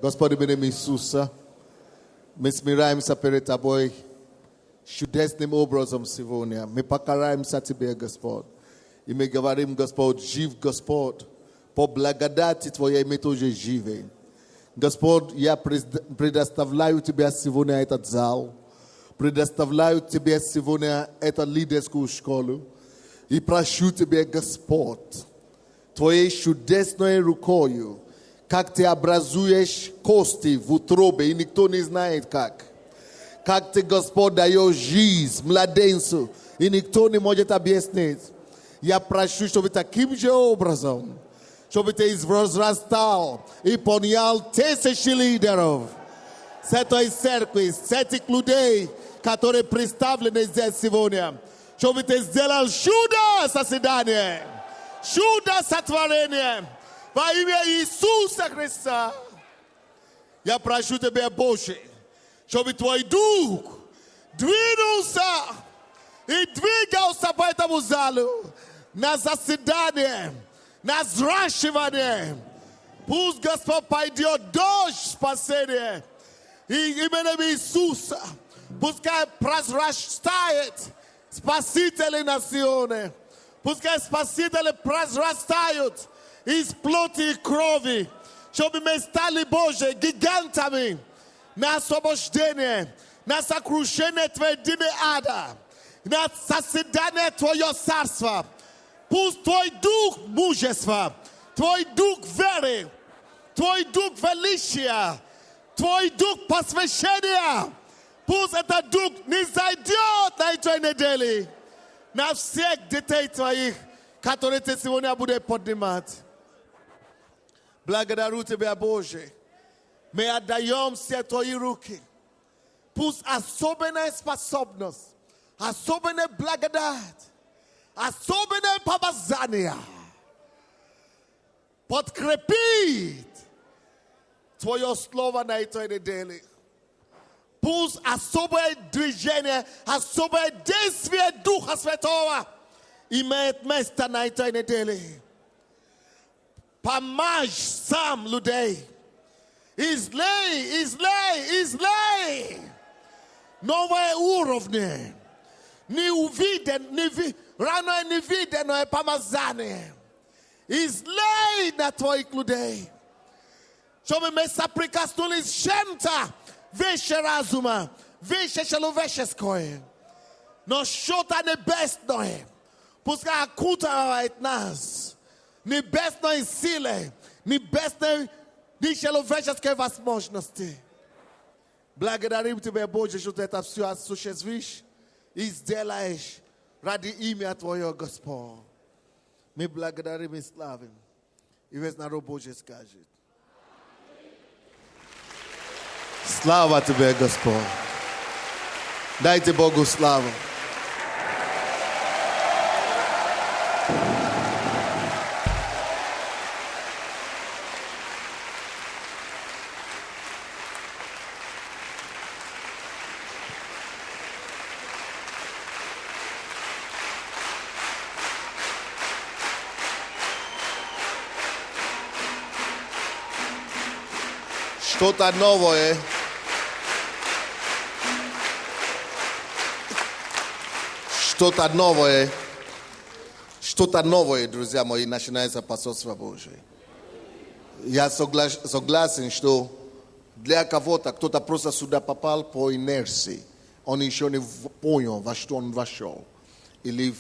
Gospodи mene mi Isusa, mi smirajem sa перед Тобой чудесным образом сегодня. Мы покараемся Тебе, Господь. И мы говорим, Господь, жив Господь. По благодати Твоей мы тоже живы. Господь, я предоставляю Тебе сегодня этот зал. Предоставляю Тебе сегодня эту лидерскую школу. И прошу Тебя, Господь, Твоей чудесной рукою, как Ты образуешь кости в утробе, и никто не знает как. Как Ты, Господь, даешь жизнь младенцу, и никто не может объяснить. Я прошу, чтобы таким же образом, чтобы Ты возрастал и поднял тысячи лидеров с этой церкви, с этих людей, которые представлены здесь сегодня. Чтобы Ты сделал чудо созидания, чудо сотворения во имя Иисуса Христа. Я прошу Тебя, Боже, чтобы Твой Дух двинулся и двигался по этому залу на заседание, на взращивание. Пусть, Господь, пойдет дождь спасения. И именем Иисуса пускай произрастает спасители национы. Пускай спасители произрастают из плоти и крови, чтобы мы стали, Боже, гигантами на освобождение, на сокрушение твердыни ада, на созидание Твоего царства. Пусть Твой дух мужества, Твой дух веры, Твой дух величия, Твой дух посвящения, пусть этот дух не зайдет на этой неделе на всех детей Твоих, которые Ты сегодня будешь поднимать. Благодарю Тебя, Боже. Мы отдаем все Твои руки. Пусть особенная способность, особенная благодать, особенное помазание подкрепит Твое слово на этой неделе. Пусть особое движение, особое действие Духа Святого имеет место на этой неделе. Помажь сам людей. Излей новые уровни. Рано невиденное помазание. Излей на Твоих людей. Чтобы мы соприкоснулись с чем-то выше разума, выше человеческое. Но что-то небесное пускай окутывает нас. Небесной силой, небесной нечеловеческой возможности. Благодарим Тебя, Боже, что Ты это все осуществишь и сделаешь ради имя Твоего, Господь. Мы благодарим и славим. И весь народ Божий скажет. Слава Тебе, Господь. Дайте Богу славу. Что-то новое. Что-то новое, друзья мои, начинается по Царству Божие. Я согласен, что для кого-то кто-то просто сюда попал по инерции. Он еще не понял, во что он вошел. Или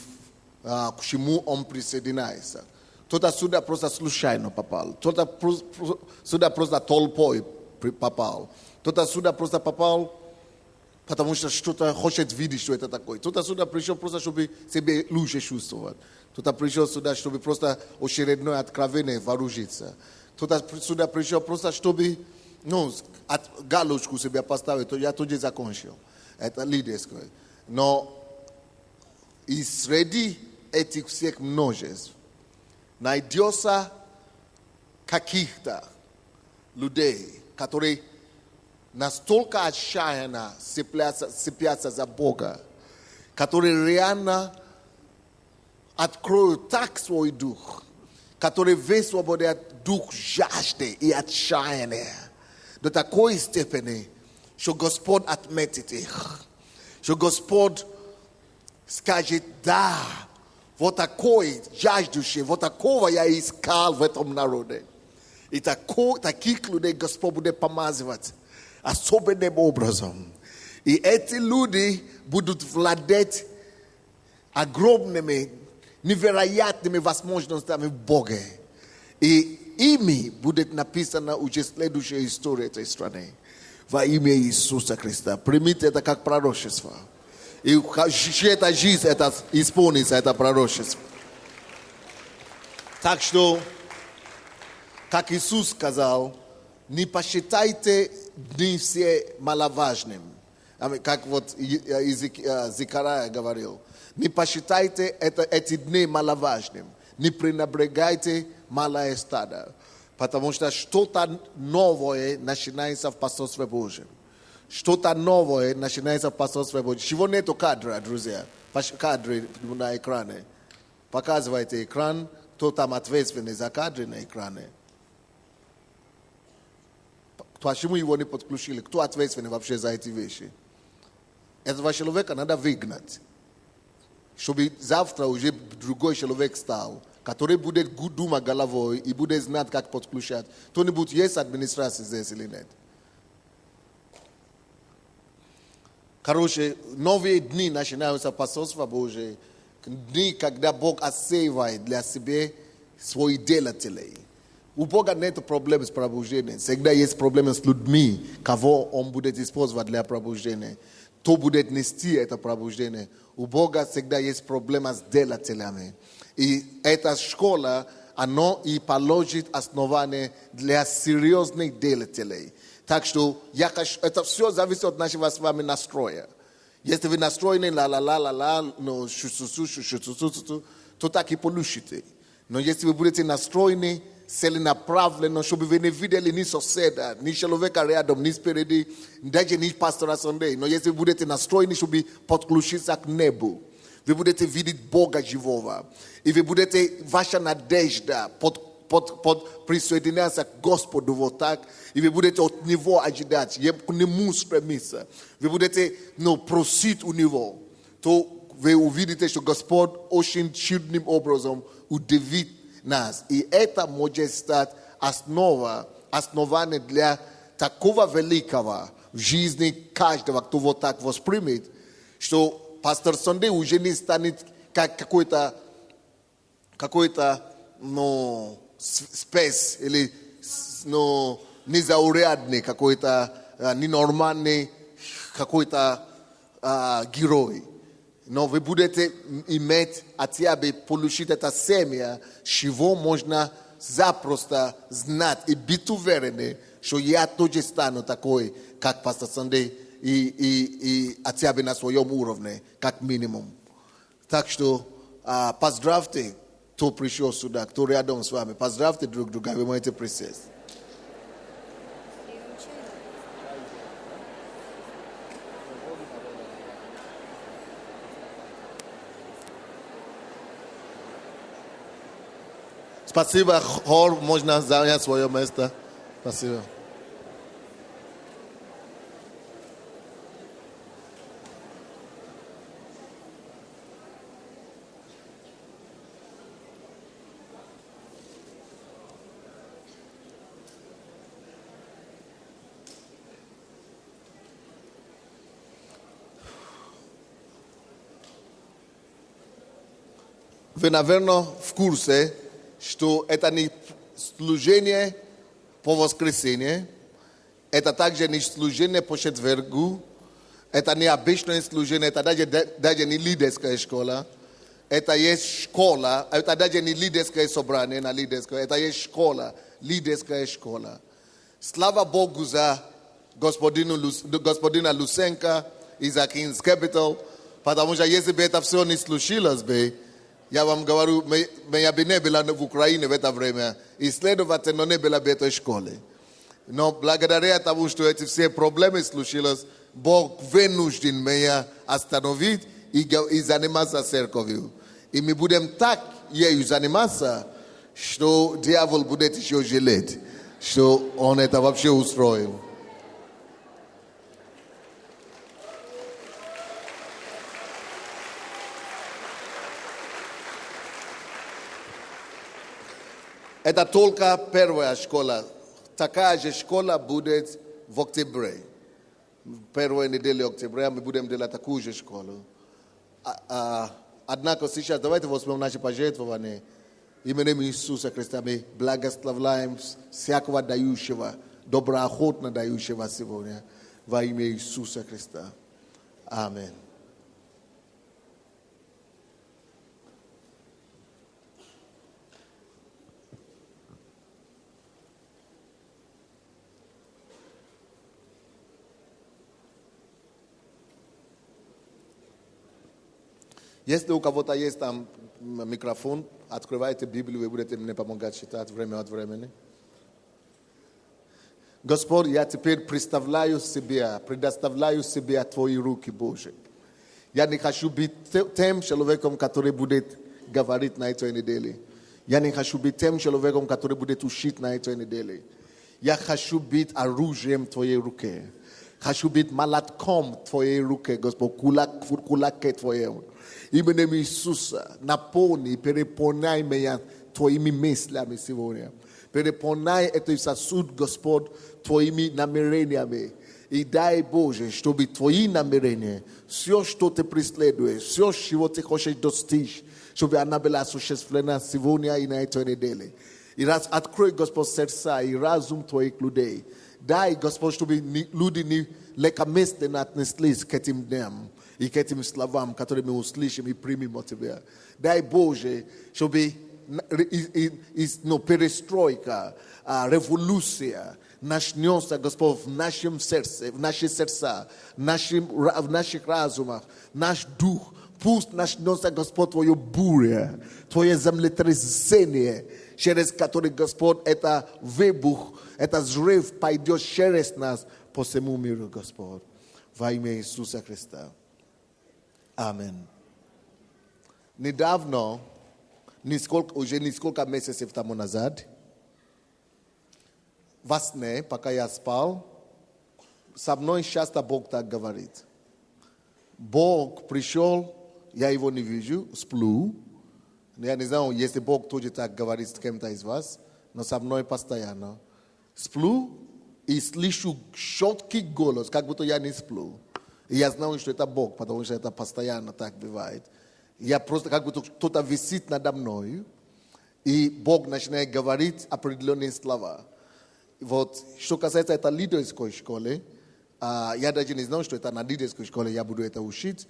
к чему он присоединяется. Кто-то сюда просто случайно попал. Кто-то сюда просто толпой попал. Кто-то сюда просто попал, потому что что-то хочет видеть, что это такое. Кто-то сюда пришел просто, чтобы себе лучше чувствовать. Кто-то пришел сюда, чтобы просто очередное откровение вооружиться. Кто-то сюда пришел просто, чтобы галочку себе поставить. Я тут же закончил. Это лидерское. Но и среди этих всех множеств найдется каких-то людей, которые настолько отчаянно цепятся за Бога, которые реально откроют так свой дух, которые высвободят дух жажды и отчаяния, до такої степені, що Господь отметить їх. Що Господь скажет, да, вот такой жаждущий, вот такого я искал в этом народе. И таких людей Господь будет помазывать особенным образом. И эти люди будут владеть огромными, невероятными возможностями в Боге. И ими будет написана уже следующая история этой страны. Во имя Иисуса Христа. Примите это как пророчество. И эта жизнь, это исполнится, это пророчество. Так что, как Иисус сказал, не посчитайте дни все маловажным. Как вот Зекария говорил. Не посчитайте эти дни маловажным. Не пренебрегайте малое стадо. Потому что что-то новое начинается в Посольстве Божьем. Что-то новое начинается в Посольстве Божьем. Чего нету кадра, друзья? Кадры на экране. Показывайте экран. Кто там ответственный за кадры на экране? Почему его не подключили? Кто ответственный вообще за эти вещи? Этого человека надо выгнать. Чтобы завтра уже другой человек стал, который будет думать головой и будет знать, как подключать. Кто-нибудь есть администрация здесь или нет? Короче, новые дни начинаются Посольство Божие. Дни, когда Бог отсеивает для себя своих делателей. У Бога нет проблем с пробуждением. Всегда есть проблемы с людьми, кого Он будет использовать для пробуждения. Кто будет нести это пробуждение. У Бога всегда есть проблема с делателями. И эта школа, она и положит основание для серьезных делателей. Так что это все зависит от нашего с вами настроя. Если вы настроены ла-ла-ла-ла-ла, но шу-шу-шу-шу-шу-шу-шу, то так и получите. Но если вы будете настроены целенаправленно, чтобы вы не видели ни соседа, ни человека рядом, ни спереди, даже ни пастора Sunday. Но если вы будете настроены, чтобы подключиться к небу, вы будете видеть Бога живого. И вы будете, ваша надежда присоединяться к Господу вот так. И вы будете от Него ожидать, к Нему стремиться. Вы будете просить у Него. То вы увидите, что Господь очень чудным образом удивит нас. И это может стать основание для такого великого в жизни каждого, кто вот так воспримет, что пастор Sunday уже не станет как какой-то спец или незаурядный, какой-то ненормальный, какой-то герой. Но вы будете иметь хотя бы получить это семя, чего можно запросто знать и быть уверены, что я тоже стану такой, как пастор Sunday, и хотя бы на своем уровне, как минимум. Так что поздравьте, кто пришел сюда, кто рядом с вами. Поздравьте друг друга, вы можете присесть. Спасибо, хор, можно занять свое место. Спасибо. Вы, наверное, в курсе, что это не служение по воскресенье, это также не служение по четвергу, это не обычное служение, это даже не лидерская школа, это есть школа, это даже не лидерское собрание, это есть школа, лидерская школа. Слава Богу за господина Лусенко и за King's Capital, потому что если бы это все не случилось бы, я вам говорю, меня бы не было в Украине в это время, и, следовательно, не было бы этой школы. Но благодаря тому, что эти все проблемы случились, Бог вынужден меня остановить и заниматься церковью. И мы будем так ею заниматься, что дьявол будет еще жалеть, что он это вообще устроил. Это только первая школа. Такая же школа будет в октябре. Первой неделе октября мы будем делать такую же школу. Однако сейчас давайте возьмем наши пожертвования. Именем Иисуса Христа мы благословляем всякого дающего, доброохотно дающего сегодня во имя Иисуса Христа. Аминь. Если у кого-то есть там микрофон, открывайте Библию, вы будете мне помогать читать время от времени. Господь, я теперь предоставляю себе Твои руки, Боже. Я не хочу быть тем человеком, который будет говорить на этой неделе. Я не хочу быть тем человеком, который будет учить на этой неделе. Я хочу быть оружием в Твоей руке. Хочу быть молотком в Твоей руке, Господь, кулаке Твоем. Именем Иисуса, наполни, переполняй меня Твоими мыслями сегодня. Переполняй этот сосуд, Господь, Твоими намерениями. И дай, Боже, чтобы Твои намерения, все, что Ты преследуешь, все, чего Ты хочешь достичь, чтобы она была осуществлена сегодня и на этой неделе. И раз открой, Господь, сердца и разум Твоих людей. Дай, Господь, чтобы люди не легкомысленно отнеслись к этим дням и к этим словам, которые мы услышим и примем от Тебя. Дай, Боже, чтобы перестройка, революция начнется, Господь, в нашем сердце, в наших сердцах, в наших разумах, наш дух. Пусть начнется, Господь, Твое буря, Твое землетрясение, через который, Господь, это выбух, это взрыв пойдет через нас по всему миру, Господь. Во имя Иисуса Христа. Аминь. Недавно, уже несколько месяцев тому назад, во сне, пока я спал, со мной часто Бог так говорит. Бог пришел, я его не вижу, сплю. Я не знаю, если Бог тоже так говорит с кем-то из вас, но со мной постоянно. Сплю и слышу четкий голос, как будто я не сплю. И я знаю, что это Бог, потому что это постоянно так бывает. Я просто как будто кто-то висит надо мной, и Бог начинает говорить определенные слова. Вот, что касается этой лидерской школы, я даже не знаю, что это на лидерской школе, я буду это учить,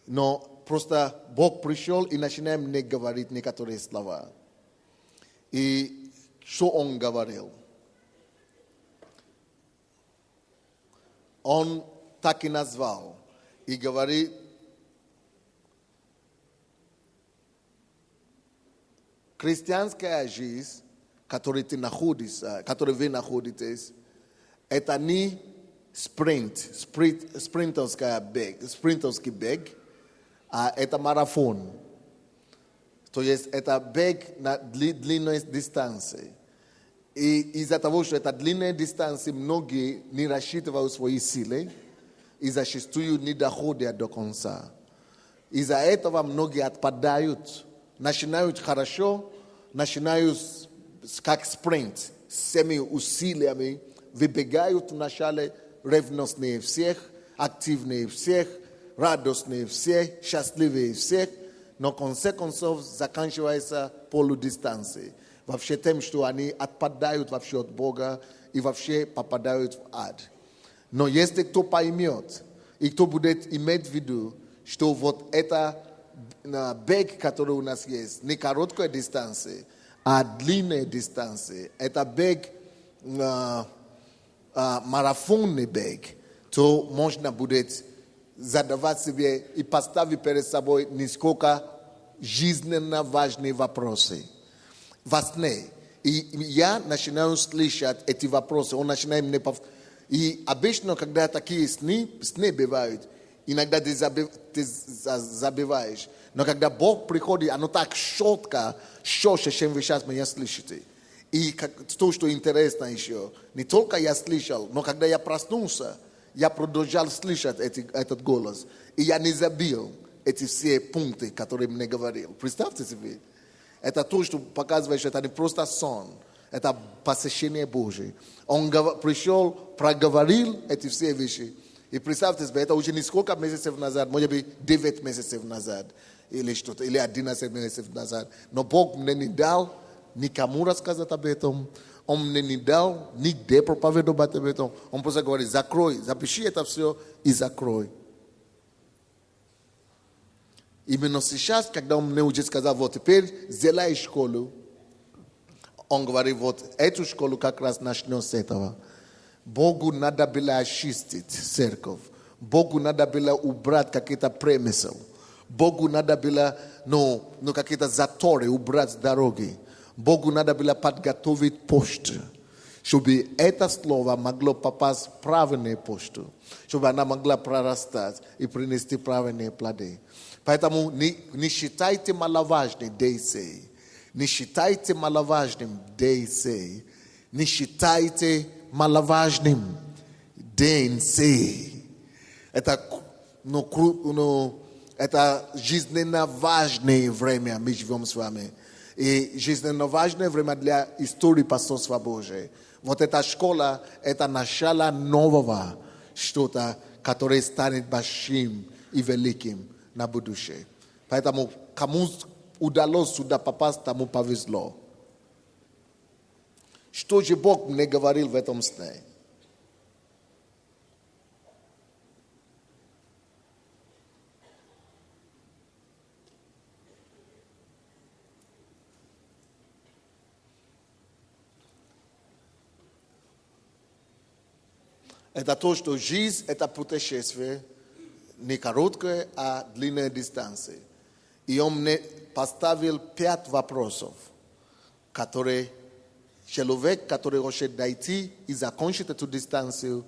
но просто Бог пришел и начинает мне говорить некоторые слова. И что Он говорил? Он так и назвал. И говорит, христианская жизнь, которой вы находитесь, это не спринтерский бег, а это марафон. То есть это бег на длинной дистанции. И из-за того, что это длинная дистанция, многие не рассчитывают свои силы и зачастую не доходят до конца. Из-за этого многие отпадают, начинают хорошо, начинают как спринт, с всеми усилиями, выбегают вначале ревностные всех, активные всех, радостные всех, счастливые всех, но в конце концов заканчивается полудистанцией. Вообще тем, что они отпадают вообще от Бога и вообще попадают в ад. Но если кто поймет, и кто будет иметь в виду, что вот это бег, который у нас есть, не короткая дистанция, а длинная дистанция, это бег, марафонный бег, то можно будет задавать себе и поставить перед собой несколько жизненно важные вопросы. Во сне. И я начинаю слышать эти вопросы. Он начинает мне И обычно, когда такие сны бывают, иногда ты забиваешь. Но когда Бог приходит, оно так четко, чем вы сейчас меня слышите. И то, что интересно еще, не только я слышал, но когда я проснулся, я продолжал слышать этот голос. И я не забил эти все пункты, которые мне говорил. Представьте себе. Это то, что показывает, что это не просто сон. Это посещение Божие. Он пришел, проговорил эти все вещи. И представьте себе, это уже не сколько месяцев назад, может быть, 9 месяцев назад, или что-то, или 11 месяцев назад. Но Бог мне не дал никому рассказать об этом. Он мне не дал нигде проповедовать об этом. Он просто говорит, закрой, запиши это все и закрой. Именно сейчас, когда он мне уже сказал, вот теперь сделай школу, он говорит, вот эту школу как раз начнем с этого. Богу надо было очистить церковь. Богу надо было убрать какие-то премисы. Богу надо было какие-то заторы убрать с дороги. Богу надо было подготовить почту, чтобы это слово могло попасть в правильную почту, чтобы она могла прорастать и принести правильные плоды. Поэтому не считайте маловажным дейсей. Не считайте маловажным дейсей. Не считайте маловажным дейсей. Это жизненно важное время мы живем с вами. И жизненно важное время для истории пасторства Божия. Вот эта школа, это начало нового что-то, которое станет большим и великим на будущее. Поэтому кому удалось сюда попасть, тому повезло. Что же Бог мне говорил в этом сне? Это то, что жизнь – это путешествие, не короткое, а длинная дистанция. И он мне поставил 5 вопросов, которые человек, который хочет дойти и закончить эту дистанцию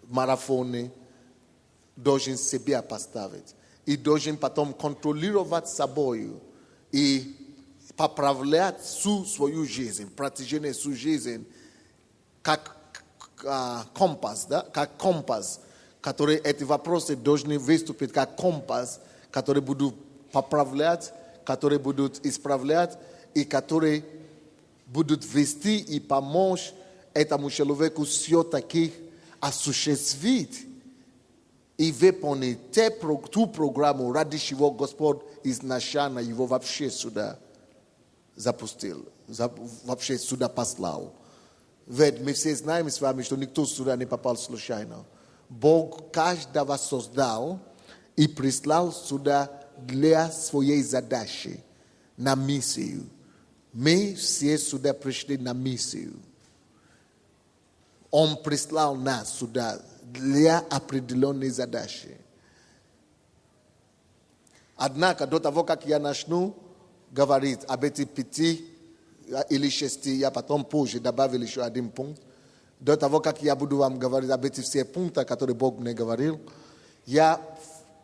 в марафоне, должен себя поставить. И должен потом контролировать собой и поправлять всю свою жизнь, протяжение всю жизнь, как компас, да? Как компас, который эти вопросы должны выступить как компас, который будут поправлять, которые будут исправлять и которые будут вести и помочь этому человеку все-таки осуществить и выполнить ту программу, ради чего Господь изначально его вообще сюда запустил, вообще сюда послал. Ведь мы все знаем с вами, что никто сюда не попал случайно. Бог каждого создал и прислал сюда для своей задачи, на миссию. Мы все сюда пришли на миссию. Он прислал нас сюда для определенной задачи. Однако, до того, как я начну говорить об этих 5 или 6, я потом позже добавил еще 1 пункт. До того, как я буду вам говорить об этих всех пунктах, которые Бог мне говорил, я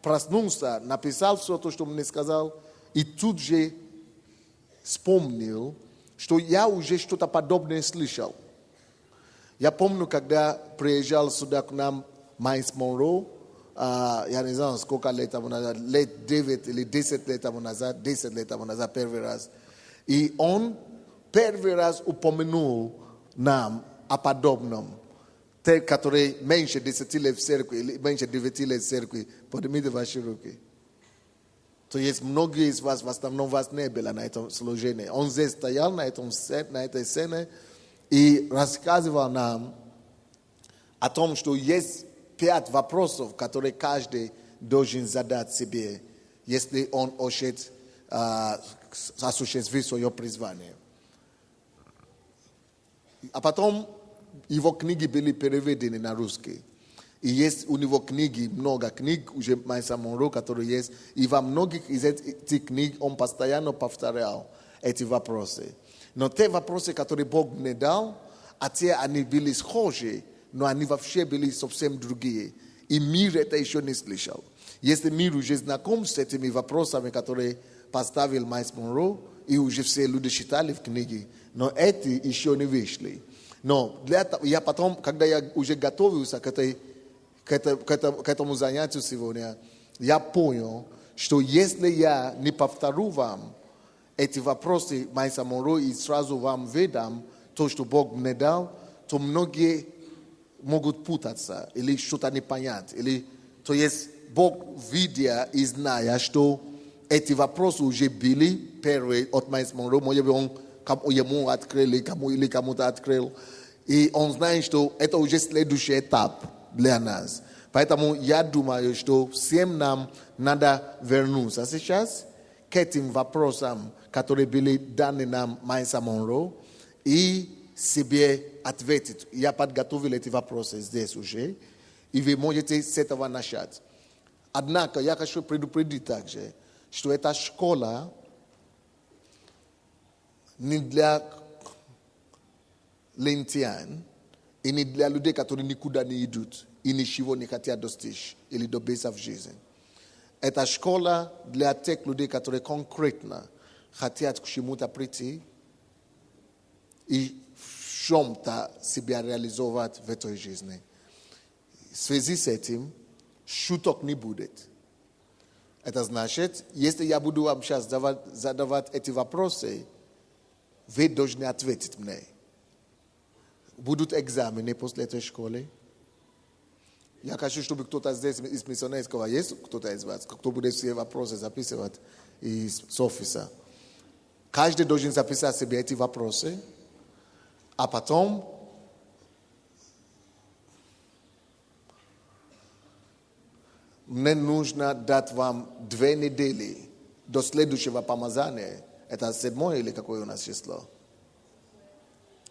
проснулся, написал все то, что мне сказал, и тут же вспомнил, что я уже что-то подобное слышал. Я помню, когда приезжал сюда к нам Майнс Монро, я не знаю, сколько лет тому назад, лет 9 или 10 лет тому назад, первый раз. И он первый раз упомянул нам о подобном. Те, которые меньше 10 лет в церкви, или меньше 9 лет в церкви, поднимите ваши руки. То есть многие из вас, в основном вас не было на этом служении. Он здесь стоял на этой сцене и рассказывал нам о том, что есть 5 вопросов, которые каждый должен задать себе, если он хочет осуществить свое призвание. А потом его книги были переведены на русский. И есть у него книги, много книг, уже Майнса Монро, которые есть. И во многих из этих книг он постоянно повторял эти вопросы. Но те вопросы, которые Бог мне дал, те они были схожи, но они вообще были совсем другие. И мир это еще не слышал. Если мир уже знаком с этими вопросами, которые поставил Майнс Монро, и уже все люди читали в книге, но эти еще не вышли. Но я потом, когда я уже готовился к этому занятию сегодня, я понял, что если я не повторю вам эти вопросы, мои саморо, и сразу вам выдам то, что Бог мне дал, то многие могут путаться или что-то не понять. Или, то есть Бог, видя и зная, что эти вопросы уже были первые от Майса Монро, может быть, он ему открыл или кому-то открыл. И он знает, что это уже следующий этап для нас. Поэтому я думаю, что всем нам надо вернуться сейчас к этим вопросам, которые были даны нам Майса Монро, и себе ответить. Я подготовил эти вопросы здесь уже, и вы можете с этого начать. Однако я хочу предупредить также, что эта школа не для лентян и не для людей, которые никуда не идут и ничего не хотят достичь или добиться в жизни. Это школа для тех людей, которые конкретно хотят к чему-то прийти и в чем-то себя реализовать в этой жизни. В связи с этим шуток не будет. Это значит, если я буду вам сейчас задавать эти вопросы, вы должны ответить мне. Будут экзамены после этой школы. Я хочу, чтобы кто-то здесь из миссионеров сказал, есть кто-то из вас, кто будет все вопросы записывать из офиса. Каждый должен записать себе эти вопросы, а потом мне нужно дать вам 2 недели до следующего помазания. Это 7 или какое у нас число?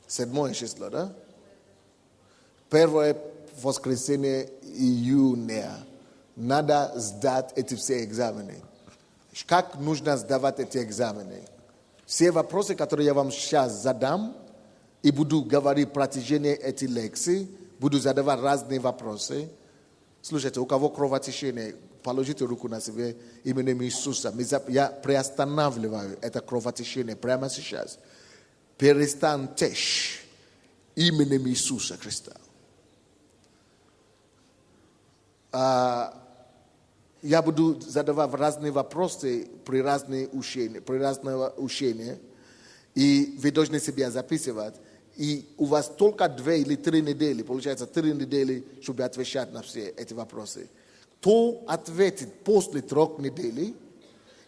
7 число, да? 1 воскресенье июня. Надо сдать эти все экзамены. Как нужно сдавать эти экзамены? Все вопросы, которые я вам сейчас задам, и буду говорить в протяжении этих лекций, буду задавать разные вопросы. Слушайте, у кого кровотечение, положите руку на себя именем Иисуса. Я приостанавливаю это кровотечение прямо сейчас. Перестань течь именем Иисуса Христа. Я буду задавать разные вопросы при разных учениях, и вы должны себя записывать. И у вас только 2 или 3 недели, получается 3 недели, чтобы отвечать на все эти вопросы. Кто ответит после 3 недель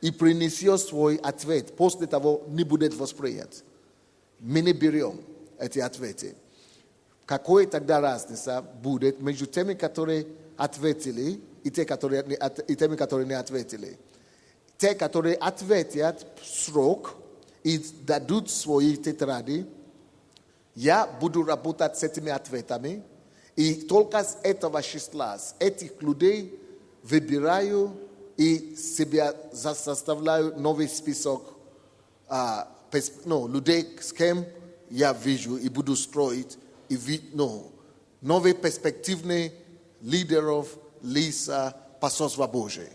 и принесет свой ответ, после того не будет воспринят. Мы не берем эти ответы. Какой тогда разница будет между теми, которые ответили, и теми, которые не ответили? Те, которые ответят в срок и дадут свои тетради, я буду работать с этими ответами, и только с этого числа, с этих людей выбираю и себя составляю новый список людей, с кем я вижу и буду строить новые перспективные лидеров лица посольства Божьего.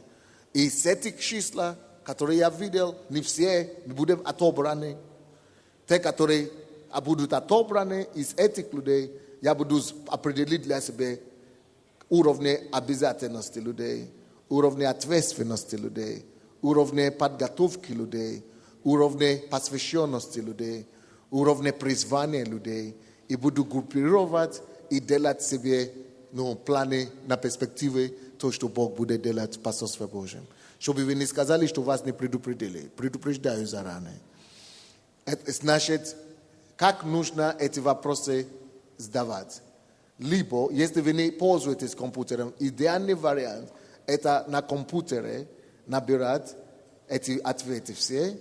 И с этих числа, которые я видел, не все будут отобраны. Те, которые будут отобраны из этих людей, я буду определить для себя уровни обязательности людей, уровни ответственности людей, уровни подготовки людей, уровни посвященности людей, уровни призвания людей, и буду группировать и делать себе планы на перспективы, то, что Бог будет делать в посольстве Божьем. Чтобы вы не сказали, что вас не предупредили. Предупреждаю заранее. Это значит, как нужно эти вопросы сдавать. Либо, если вы не пользуетесь компьютером, идеальный вариант – это на компьютере набирать эти ответы все,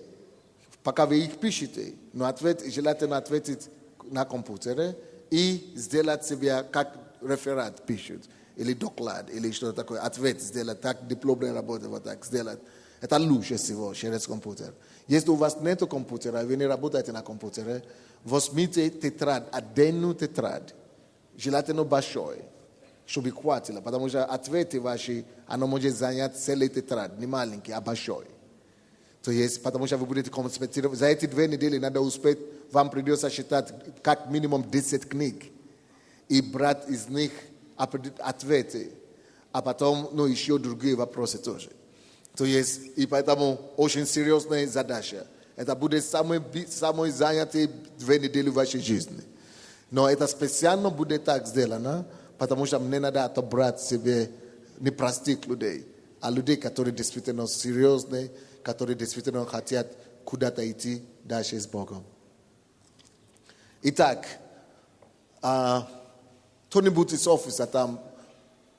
пока вы их пишете. Но желательно ответить на компьютере и сделать себе, как реферат пишут, или доклад, или что-то такое. Ответ сделать, так дипломная работа, вот так сделать. Это лучше всего через компьютер. Если у вас нет компьютера, вы не работаете на компьютере, возьмите тетрадь, отдельную тетрадь, желательно большой, чтобы хватило, потому что ответы ваши, оно может занять целый тетрадь, не маленький, а большой. То есть, потому что вы будете конспектировать. За эти 2 недели надо успеть, вам придется читать как минимум 10 книг и брать из них ответы, а потом, еще другие вопросы тоже. То есть, и поэтому очень серьезная задача. Это будет самое занятое две недели в вашей жизни. Но это специально будет так сделано, потому что мне надо отобрать себе не простых людей, а людей, которые действительно серьезные, которые действительно хотят куда-то идти дальше с Богом. Итак, кто-нибудь из офиса там,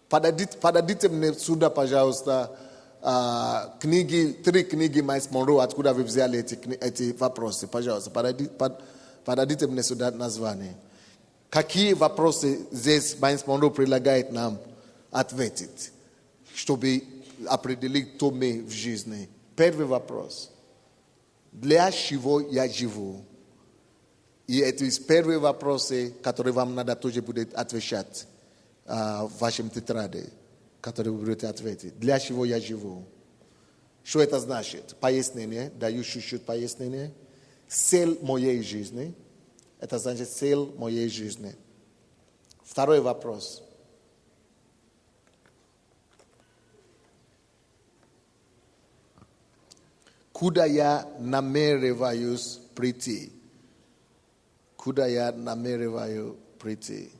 подадите мне сюда, пожалуйста, три книги Майлз Монро, откуда вы взяли эти вопросы, пожалуйста, подадите мне сюда название. Какие вопросы здесь Майлз Монро предлагает нам ответить, чтобы определить, кто мы в жизни? Первый вопрос. Для чего я живу? И это первые вопросы, которые вам надо тоже будет отвечать в вашем тетради, которые вы будете ответить. Для чего я живу? Что это значит? Пояснение, даю чуть-чуть пояснение. Цель моей жизни. Это значит цель моей жизни. Второй вопрос. Куда я намереваюсь прийти? Куда я намереваюсь прийти?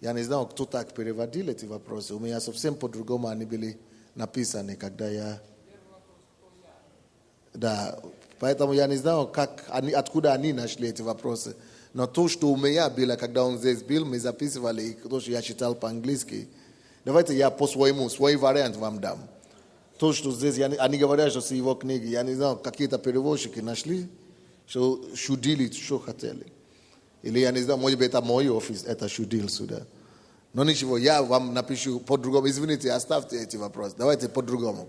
Я не знаю, кто так переводил эти вопросы. У меня совсем по-другому они были написаны, когда я... Да, поэтому я не знаю, откуда они нашли эти вопросы. Но то, что у меня было, когда он здесь был, мы записывали, то, что я читал по-английски. Давайте я по свой вариант вам дам. То, что здесь, они говорят, что с его книги, я не знаю, какие-то переводчики нашли, что шудили, что хотели. Или я не знаю, может быть, это мой офис, это шудил сюда. Но ничего, я вам напишу по-другому. Извините, оставьте эти вопросы. Давайте по-другому.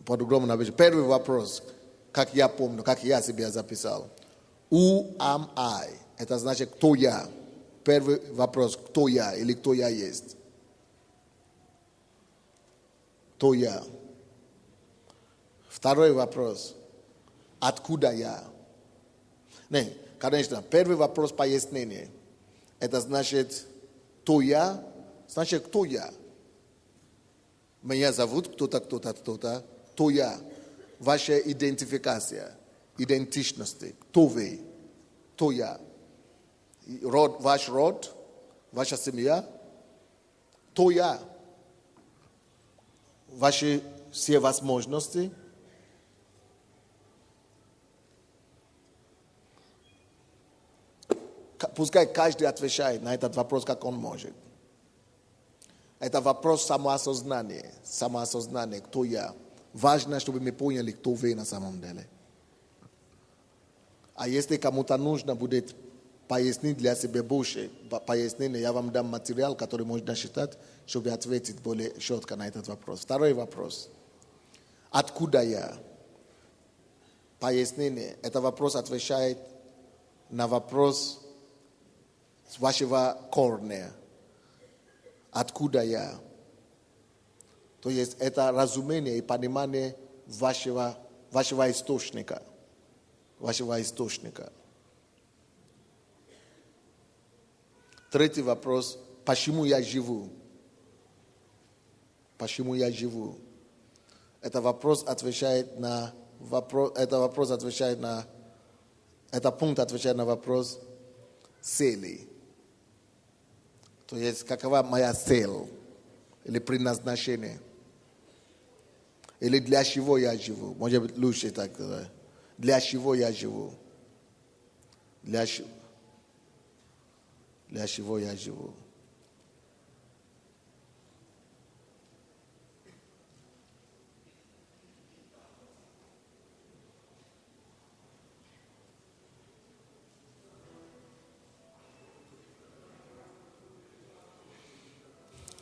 По-другому напишу. Первый вопрос, как я помню, как я себе записал. Who am I? Это значит, кто я? Первый вопрос, кто я или кто я есть? Кто я? Второй вопрос. Откуда я? Не, конечно, первый вопрос пояснение. Это значит, кто я? Значит, кто я? Меня зовут кто-то, кто-то, кто-то. Кто я? Ваша идентификация, идентичности. Кто вы? Кто я? Ваш род? Ваша семья? Кто я? Ваши все возможности? Пускай каждый отвечает на этот вопрос, как он может. Это вопрос самоосознания. Самоосознание, кто я. Важно, чтобы мы поняли, кто вы на самом деле. А если кому-то нужно будет пояснить для себя больше, пояснение, я вам дам материал, который можно читать, чтобы ответить более четко на этот вопрос. Второй вопрос. Откуда я? Пояснение. Это вопрос отвечает на вопрос с вашего корня. Откуда я? То есть это разумение и понимание вашего источника. Вашего источника. Третий вопрос. Почему я живу? Почему я живу? Этот пункт отвечает на вопрос цели. То есть, какова моя цель или предназначение? Или для чего я живу? Может быть, лучше так сказать. Для чего я живу? Для чего я живу?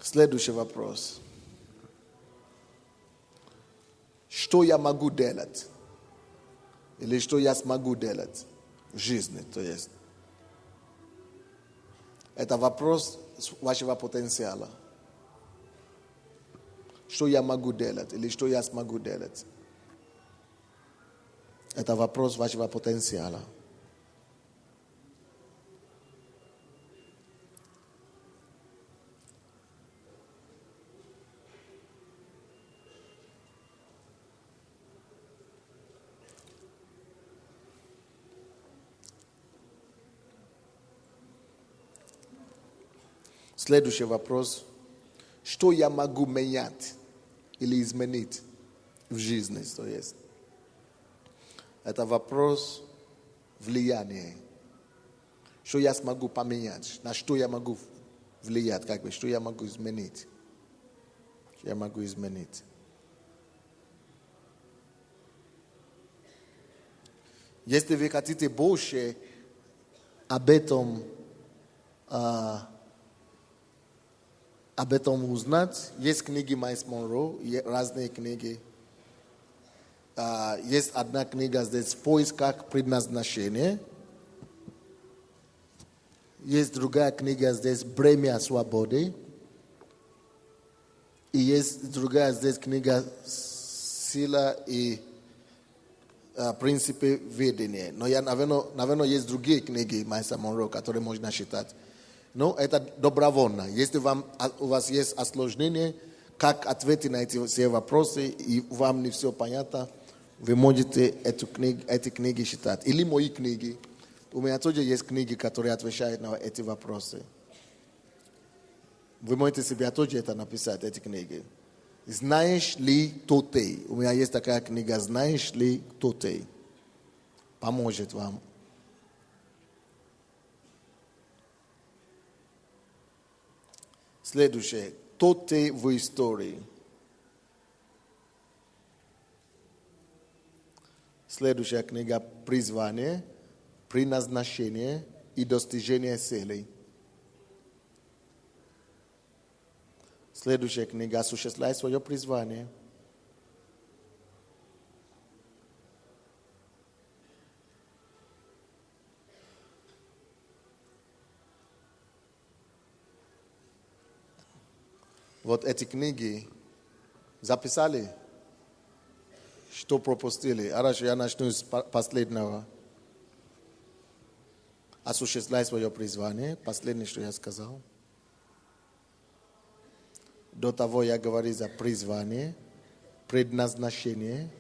Следующий вопрос. Что я могу делать? Или что я смогу делать в жизни? То есть, это вопрос вашего потенциала. Что я могу делать? Или что я смогу делать? Это вопрос вашего потенциала. Следующий вопрос. Что я могу менять или изменить в жизни, что есть? Это вопрос влияния. Что я смогу поменять? На что я могу влиять? Что я могу изменить? Что я могу изменить? Если вы хотите больше об этом узнать, есть книги Майлз Монро, разные книги. Есть одна книга здесь «В поисках предназначения». Есть другая книга здесь «Бремя свободы». И есть другая здесь книга «Сила и принципы ведения». Но наверное, есть другие книги Майлза Монро, которые можно читать. Но это добровольно. Если у вас есть осложнение, как ответить на эти все вопросы, и вам не все понятно, вы можете эти книги читать. Или мои книги. У меня тоже есть книги, которые отвечают на эти вопросы. Вы можете себе тоже это написать, эти книги. «Знаешь ли, кто ты?» У меня есть такая книга «Знаешь ли, кто ты?» Поможет вам. Следующее. Кто ты в истории? Следующая книга «Призвание, предназначение и достижение целей». Следующая книга «Осуществляй свое призвание». Вот эти книги записали, что пропустили. Хорошо, я начну с последнего. Осуществляй свое призвание. Последнее, что я сказал. До того я говорил за призвание, предназначение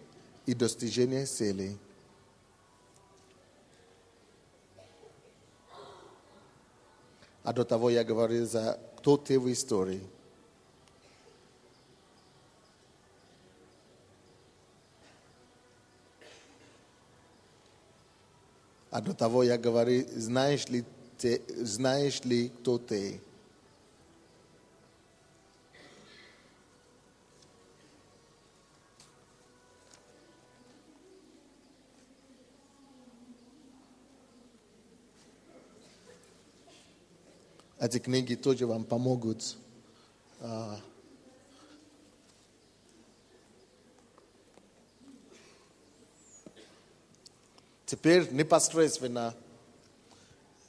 и достижение целей. А до того я говорил за кто ты в истории. А до того я говорил, знаешь ли, кто ты? Эти книги тоже вам помогут. Теперь непосредственно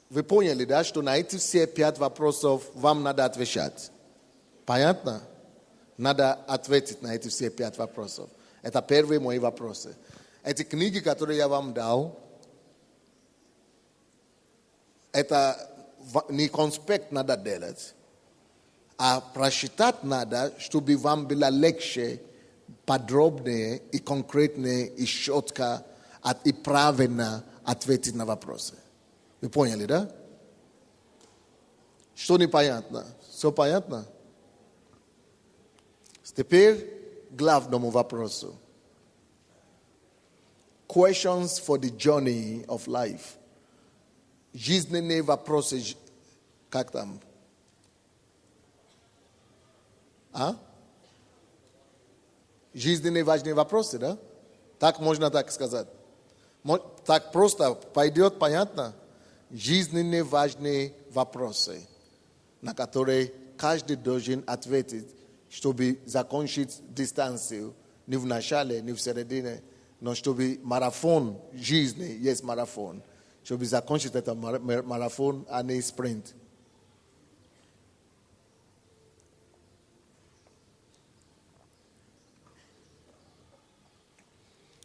вы поняли, да, что на эти все 5 вопросов вам надо отвечать. Понятно? Надо ответить на эти все 5 вопросов. Это первые мои вопросы. Эти книги, которые я вам дал, это не конспект надо делать, а прочитать надо, чтобы вам было легче, подробнее и конкретнее и четко и правильно ответить на вопросы. Вы поняли, да? Что непонятно? Все понятно? Теперь к главному вопросу. Questions for the journey of life. Жизненные вопросы. Как там? Жизненные важные вопросы, да? Так можно так сказать. Так просто пойдет, понятно? Жизненные важные вопросы, на которые каждый должен ответить, чтобы закончить дистанцию. Не в начале, не в середине, но чтобы марафон жизни есть марафон. Чтобы закончить этот марафон, а не спринт.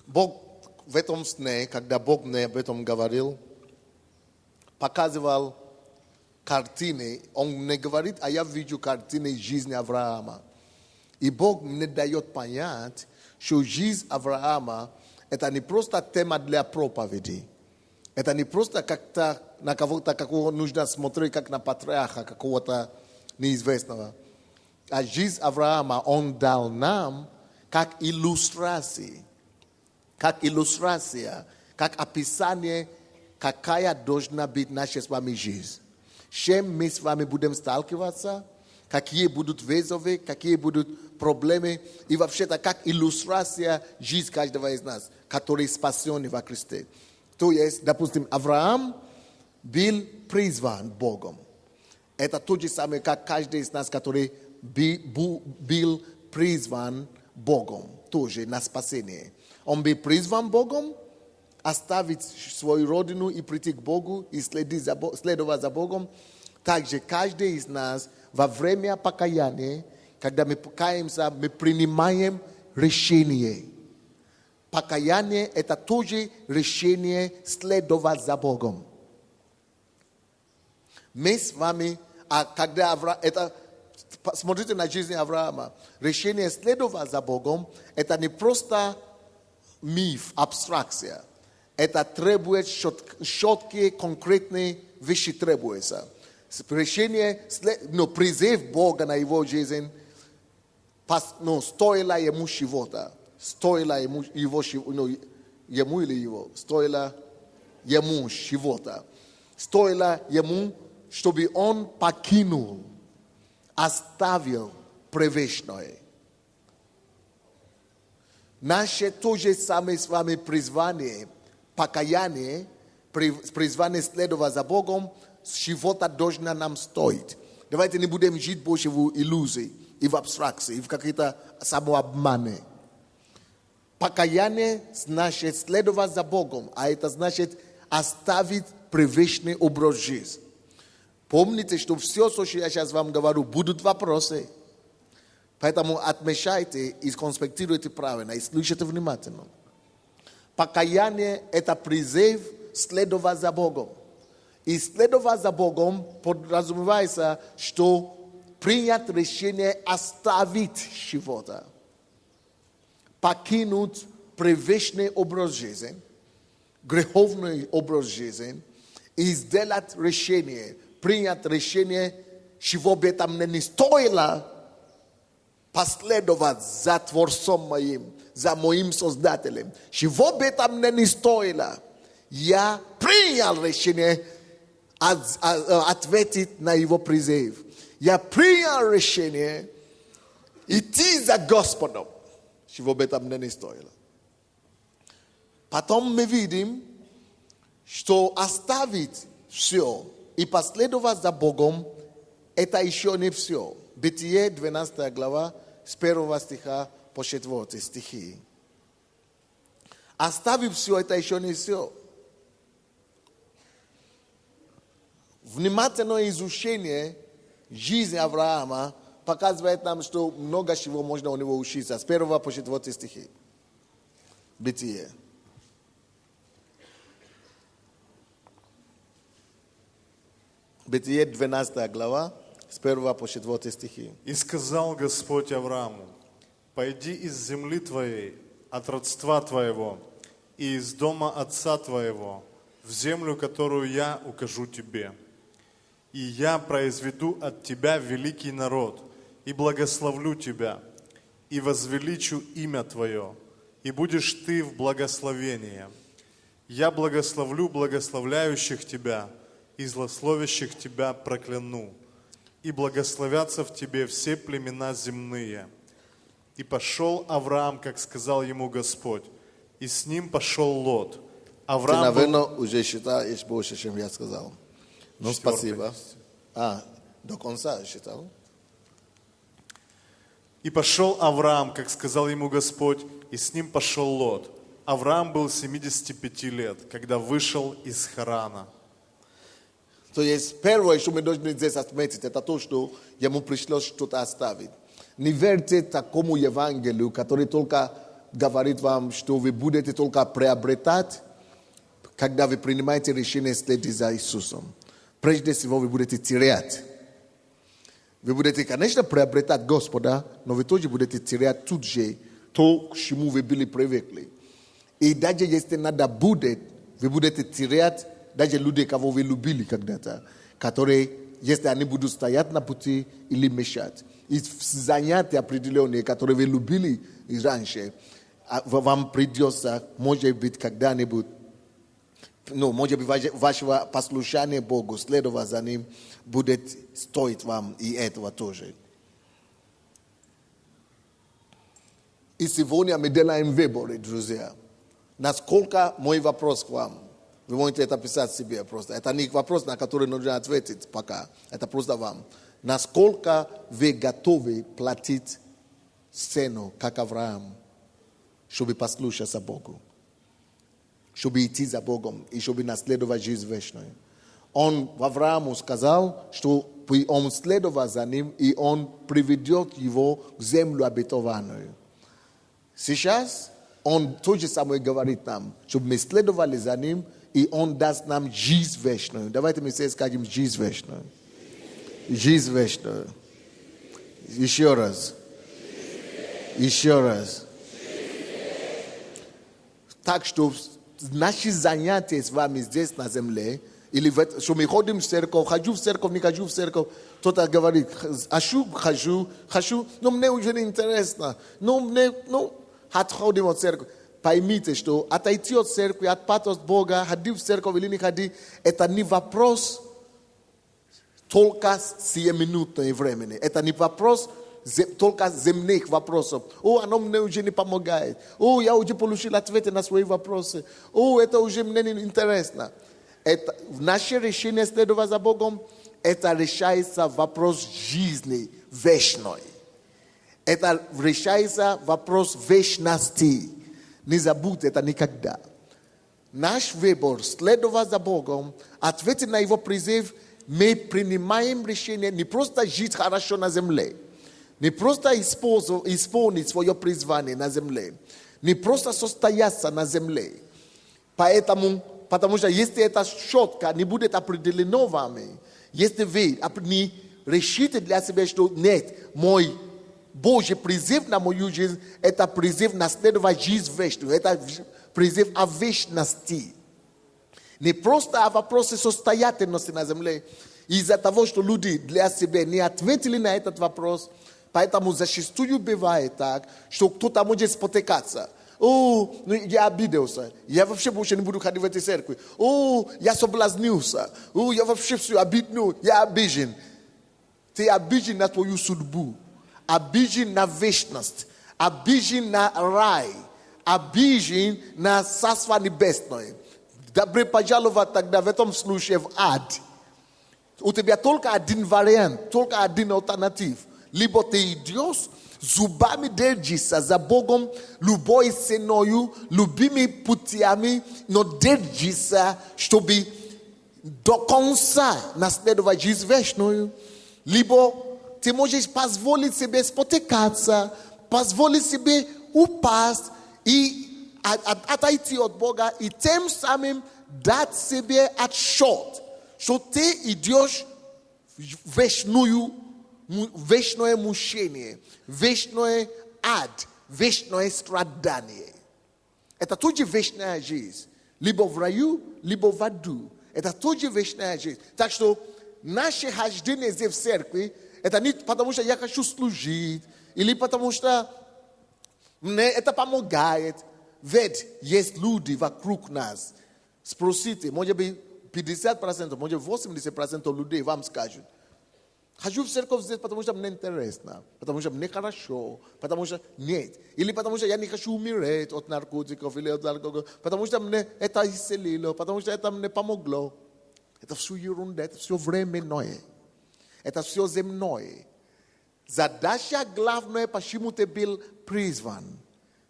Бог в этом сне, когда Бог мне об этом говорил, показывал картины. Он не говорит, а я вижу картины жизни Авраама. И Бог мне дает понять, что жизнь Авраама это не просто тема для проповеди. Это не просто как-то на кого-то, какого нужно смотреть, как на патриарха какого-то неизвестного. А жизнь Авраама он дал нам как иллюстрация, как описание, какая должна быть наша с вами жизнь. С чем мы с вами будем сталкиваться, какие будут вызовы, какие будут проблемы. И вообще-то как иллюстрация жизни каждого из нас, который спасен во Христе. То есть, допустим, Авраам был призван Богом. Это то же самое, как каждый из нас, который был призван Богом, тоже на спасение. Он был призван Богом, оставить свою родину и прийти к Богу, и следовать за Богом. Также каждый из нас во время покаяния, когда мы покаемся, мы принимаем решение. Покаяние – это тоже решение следовать за Богом. Мы с вами, смотрите на жизнь Авраама. Решение следовать за Богом – это не просто миф, абстракция. Это требует четкие, конкретные вещи требуются. Решение, призыв Бога на его жизнь, стоило ему живота. Стоило ему живота. Стоило ему, чтобы он покинул, оставил привычное. Наше то же самое с вами призвание, покаяние, призвание следовать за Богом, живота должно нам стоить. Давайте не будем жить больше в иллюзии, и в абстракции, и в какие-то самообманы. Покаяние значит следовать за Богом, а это значит оставить привычный образ жизни. Помните, что все, что я сейчас вам говорю, будут вопросы. Поэтому отмечайте и конспектируйте правильно, и слушайте внимательно. Покаяние – это призыв следовать за Богом. И следовать за Богом подразумевается, что принять решение оставить живота. Покинуть привычный образ жизни, греховный образ жизни, и сделать решение, принять решение, чего бы там не стоило, последовать за Творцом моим, за моим Создателем. Чего бы там не стоило, я принял решение ответить на его призыв. Я принял решение идти за Господом. Чего бы там не стоило. Потом мы видим, что оставить все и последовать за Богом, это еще не все. Бытие, 12 глава, с 1 стиха по 4 стихи. Оставив все, это еще не все. Внимательное изучение жизни Авраама показывает нам, что много чего можно у него учиться. С 1 по 4 стихи. Бытие. Бытие, 12 глава, с 1 по 4 стихи. «И сказал Господь Аврааму: пойди из земли твоей, от родства твоего, и из дома отца твоего, в землю, которую я укажу тебе. И я произведу от тебя великий народ, и благословлю тебя, и возвеличу имя твое, и будешь ты в благословении. Я благословлю благословляющих тебя, и злословящих тебя прокляну, и благословятся в тебе все племена земные. И пошел Авраам, как сказал ему Господь, и с ним пошел Лот. Ты, наверное, уже считаешь больше, чем я сказал. Ну, спасибо. До конца считал. И пошел Авраам, как сказал ему Господь, и с ним пошел Лот. Авраам был 75 лет, когда вышел из Харана. То есть первое, что мы должны здесь отметить, это то, что ему пришлось что-то оставить. Не верьте такому Евангелию, который только говорит вам, что вы будете только приобретать, когда вы принимаете решение следовать за Иисусом. Прежде всего, вы будете терять. Вы будете, конечно, приобретать Господа, но вы тоже будете терять тут же то, к чему вы были привыкли. И даже если надо будет, вы будете терять даже люди, кого вы любили когда-то, которые este ani budu стоять на пути или мешать. И занятия определенные, которые вы любили раньше, вам придется, может быть, когда-нибудь, может быть, вашего послушания Богу, следовать за Ним, будет стоить вам и этого тоже. И сегодня мы делаем выборы, друзья. Насколько мой вопрос к вам? Вы можете это писать себе просто. Это не вопрос, на который нужно ответить пока. Это просто вам. Насколько вы готовы платить цену, как Авраам, чтобы послушаться Богу, чтобы идти за Богом и чтобы наследовать жизнь вечную. Он Аврааму сказал, что он следовал за ним, и он приведет его в землю обетованную. Сейчас он то же самое говорит нам, чтобы мы следовали за ним, и он даст нам жизнь вечную. Давайте мы все скажем жизнь вечную. Жизнь вечную. Еще раз. Еще раз. Так что наши занятия с вами здесь на земле, или что мы ходим в церковь, хожу в церковь, не хожу в церковь, кто-то говорит, хожу, но мне уже не интересно, отходим от церкви. Поймите, что отойти от церкви, отпасть от Бога, ходи в церковь или не ходи, это не вопрос только сиюминутного времени. Это не вопрос только земных вопросов. Оно мне уже не помогает. Я уже получил ответы на свои вопросы. Это уже мне не интересно. Это, наше решение следовать за Богом, это решается вопрос жизни вечной. Это решается вопрос вечности. Не забудьте это никогда. Наш выбор следовать за Богом, ответить на Его призыв, мы принимаем решение не просто жить хорошо на земле, не просто исполнить свое призвание на земле, не просто состояться на земле. Потому что если эта четко не будет определена вами, если вы не решите для себя, что нет, мой Божий призыв на мою жизнь, это призыв наследовать жизнь вечную, это призыв о вечности. Не просто о вопросе состоятельности на земле. Из-за того, что люди для себя не ответили на этот вопрос, поэтому зачастую бывает так, что кто-то может спотыкаться. Я обиделся. Я вообще больше не буду ходить в этой церкви. Я соблазнился. Я вообще все обидел. Я обижен. Ты обижен на твою судьбу. Обижен на вечность. Обижен на рай. Обижен на Царство Небесное. Добро пожаловать тогда в этом случае в ад. У тебя только один вариант, только один альтернатив. Либо ты идешь, зубами держишься за Богом, любой ценою, любыми путями, но держишься, чтобы до конца наследовать жизнь вечную. Либо ты можешь позволить себе спотыкаться, позволить себе упасть и отойти от Бога, и тем самым дать себе отсчет, что ты идешь в вечное мучение, вечное ад, вечное страдание. Это тоже вечная жизнь. Либо в раю, либо в аду. Это тоже вечная жизнь. Так что наше хождение здесь в церкви, это не потому, что я хочу служить, или потому, что мне это помогает. Ведь есть люди вокруг нас. Спросите, может быть 50%, может быть 80% людей вам скажут. Хожу в церковь здесь, потому что мне интересно, потому что мне хорошо, потому что нет. Или потому что я не хочу умереть от наркотиков или от алкоголя, потому что мне это исцелило, потому что это мне помогло. Это все ерунда, это все временное. Это все земное. Задача главная, почему ты был призван,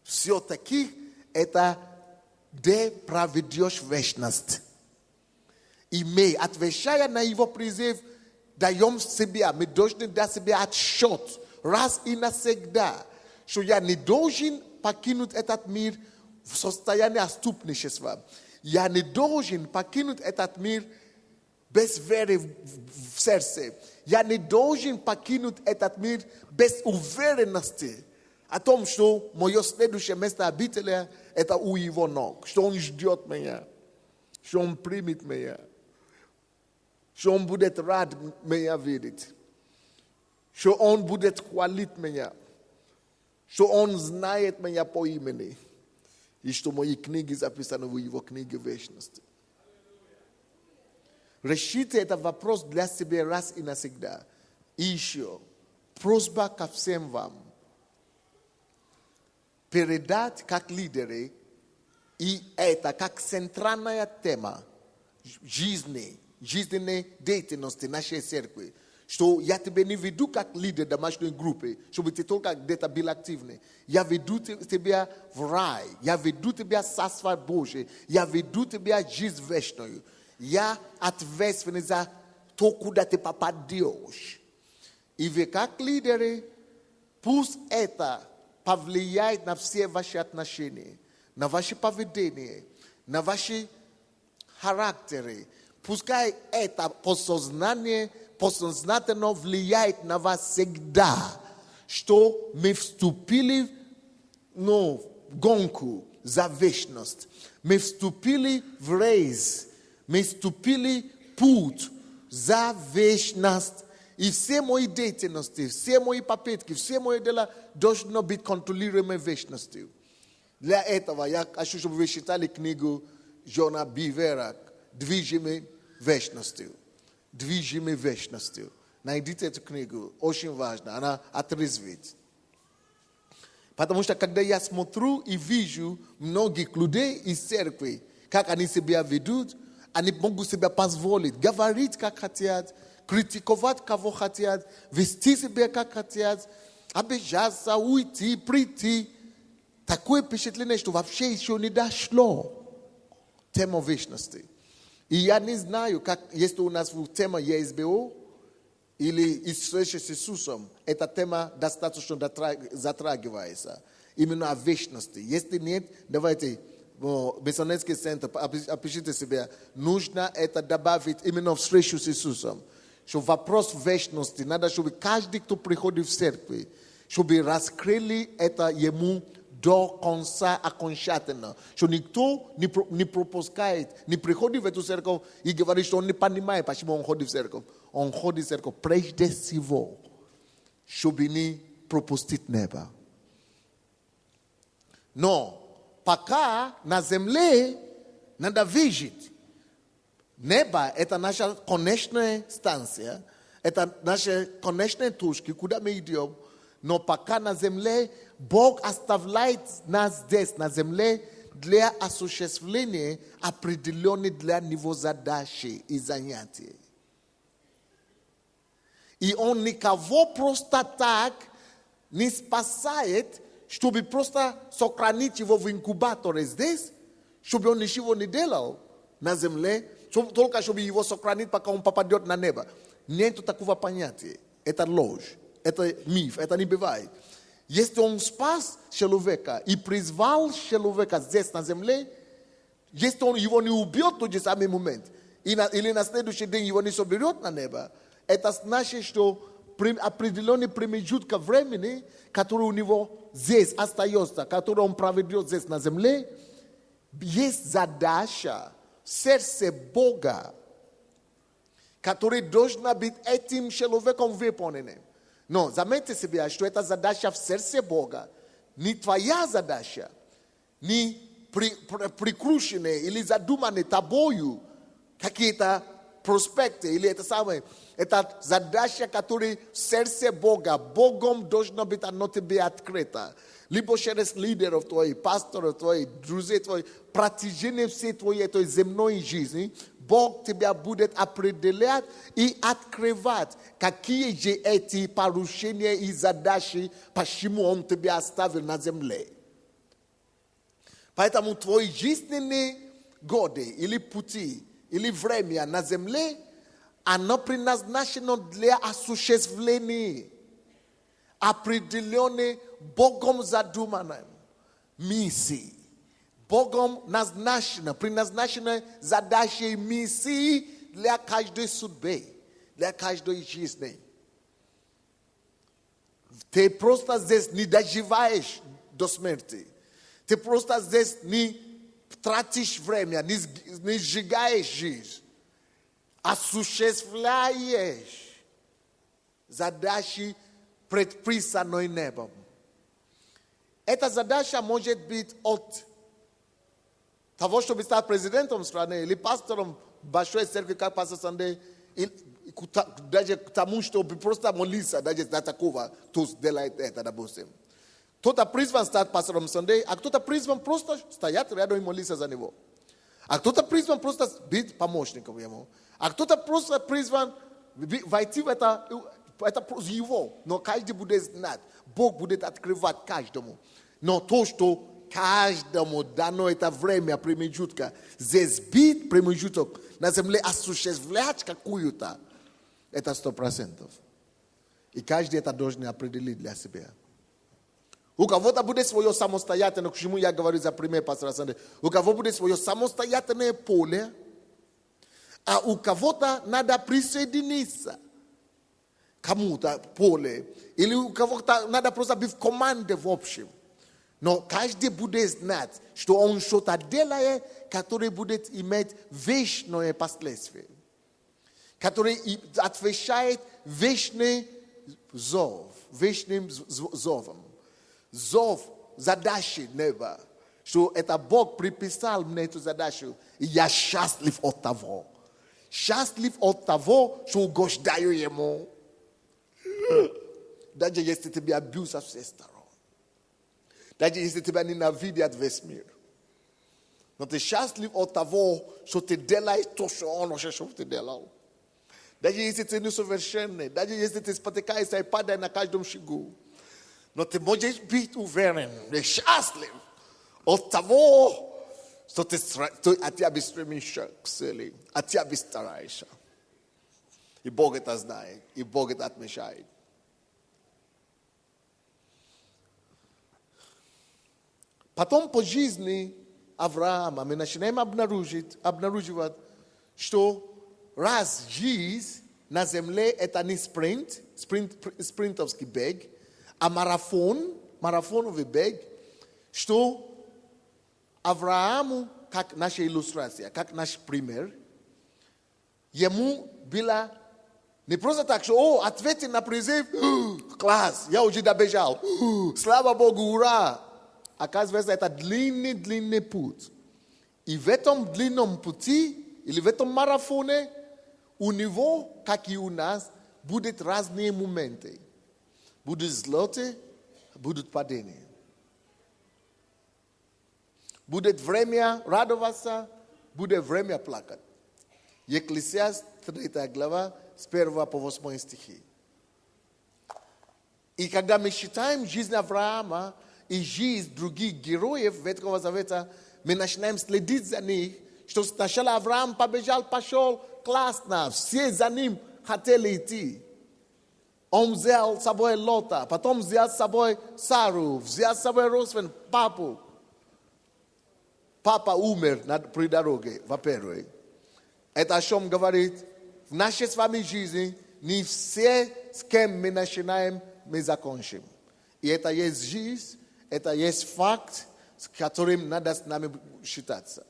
все-таки это где проведешь вечность. И мы, отвечая на его призыв, даем себе, мы должны дать себе отсчет раз и навсегда, что я не должен покинуть этот мир в состоянии отступничества. Я не должен покинуть этот мир без веры в сердце. Я не должен покинуть этот мир без уверенности о том, что мое следующее место обитания – это у его ног, что он ждет меня, что он примет меня. Що Он буде рад мене видіти. Що Он буде хвалити мене. Що Он знає мене по імені. І що мої книги записані в Его книге вечности. Решите этот вопрос для себя раз и навсегда. И еще просьба ко всем вам. Передать как лидеры и это как центральная тема жизненной деятельности нашей церкви. Что я тебя не веду как лидер домашней группы, чтобы ты только где-то был активный. Я веду тебя в рай. Я веду тебя в Царство Божие. Я веду тебя в жизнь вечную. Я ответственный за то, куда ты попадешь. И вы как лидеры, пусть это повлияет на все ваши отношения, на ваше поведение, на ваши характеры. Пускай это подсознательно влияет на вас всегда, что мы вступили в гонку за вечность. Мы вступили в рейс. Мы вступили в путь за вечность. И все мои деятельности, все мои попытки, все мои дела должны быть контролируемы вечностью. Для этого я хочу, чтобы вы читали книгу Джона Бивера «Движимый вечностью». «Движимый вечностью». Найдите эту книгу, очень важно, она отрезвит. Потому что когда я смотрю и вижу многих людей из церкви, как они себя ведут, они могут себе позволить говорить, как хотят, критиковать, кого хотят, вести себя, как хотят, обижаться, уйти, прийти. Такое впечатление, что вообще еще не дошло тема вечности. И я не знаю, как, если у нас тема ЕСБО или встреча с Иисусом, эта тема достаточно затрагивается. Именно о вечности. Если нет, давайте... Миссионерский центр, опишите себе, нужно это добавить именно встречу с Иисусом. Что вопрос вечности, надо, чтобы каждый, кто приходит в церковь, чтобы раскрыли это ему до конца окончательно. Что никто не пропускает, не приходит в эту церковь и говорит, что он не понимает, почему он ходит в церковь. Он ходит в церковь прежде всего, чтобы не пропустить небо. Но пока на земле надо выжить. Небо – это наша конечная станция, это наши конечные точки, куда мы идем. Но пока на земле Бог оставляет нас здесь, на земле, для осуществления определенных для него задачи и занятий. И Он никого просто так не спасает, чтобы просто сохранить его в инкубаторе здесь, чтобы он ничего не делал на земле, только чтобы его сохранить, пока он попадет на небо. Нет такого понятия. Это ложь, это миф, это не бывает. Если он спас человека и призвал человека здесь на земле, если он его не убьет в тот же самый момент, или на следующий день его не соберет на небо, это значит, что определенный промежуток времени, который у него здесь остается, который он проведет здесь на земле, есть задача в сердце Бога, которая должна быть этим человеком выполнена. Но заметьте себе, что это задача в сердце Бога, не твоя задача, не прикрученная или задуманная тобою какие-то проспекты или это самое. Это задача, которая в сердце Бога. Богом должно быть оно тебе открыто. Либо через лидеров твоих, пасторов твоих, друзей твоих, протяжение всей твоей этой земной жизни, Бог тебя будет определять и открывать, какие же эти поручения и задачи, почему Он тебя оставил на земле. Поэтому твои жизненные годы или пути, или время на земле, оно предназначено для осуществления определенной Богом задуманной миссии. Богом предназначена задача и миссии для каждой судьбы, для каждой жизни. Ты просто здесь не доживаешь до смерти. Ты просто здесь не тратишь время, не сжигаешь жизнь. осуществляешь задачи предписанной небом. Эта задача может быть от того, чтобы стать президентом страны или пастором большой церкви, как пастор Сандей, даже к тому, чтобы просто молиться, даже до такого, кто сделает это, допустим. Кто-то призван стать пастором Сандей, а кто-то призван просто стоять рядом и молиться за него. А кто-то призван просто быть помощником ему. А кто-то просто призван войти в это его. Но каждый будет знать. Бог будет открывать каждому. Но то, что каждому дано это время промежутка, здесь бит промежуток на земле осуществлять какую-то, это 100%. И каждый это должен определить для себя. У кого-то будет свое самостоятельное, к чему я говорю за пример пастора Сандей, у кого будет свое самостоятельное поле, а у кого-то надо присоединиться к кому-то поле, или у кого-то надо просто быть в команде в общем. Но каждый будет знать, что он что-то делает, которое будет иметь вечное последствие, которое отвечает вечный зов, вечным зовом. Зов задачи неба, что это Бог приписал мне эту задачу, и я счастлив от того. Счастлив от того, что угождаю ему. Даже если тебя бьют со всех сторон. Даже если тебя ненавидят весь мир. Но ты счастлив от того, что ты делаешь то, что он уже что ты делал. Даже если ты несовершенный, даже если ты спотыкаешься и падаешь на каждом шагу. Но ты можешь быть уверен, счастлив от того, что ты от тебя стремишься к цели, от тебя стараешься. И Бог это знает, и Бог это отмечает. Потом по жизни Авраама мы начинаем обнаруживать, что раз жизнь на земле это не спринтовский бег, а марафоновый бег, что Аврааму, как наша иллюстрация, как наш пример, ему было не просто так, что, ответить на призыв, класс, я уже добежал, слава Богу, ура. Оказывается, это длинный путь. И в этом длинном пути, или в этом марафоне, у него, как и у нас, будут разные моменты. Будут взлеты, будут падения. Будет время радоваться, будет время плакать. Екклесиаст 3 глава, с 1 по 8 стихи. И когда мы считаем жизнь Авраама и жизнь других героев Ветхого Завета, мы начинаем следить за них, что сначала Авраам пошел, классно, все за ним хотели идти. Он взял с собой Лота, потом взял с собой Сару, взял с собой Росвен, папу. Папа умер при дороге, во-первых. Это о чем говорит? В нашей с вами жизни не все, с кем мы начинаем, мы закончим. И это есть жизнь, это есть факт, с которым надо с нами считаться.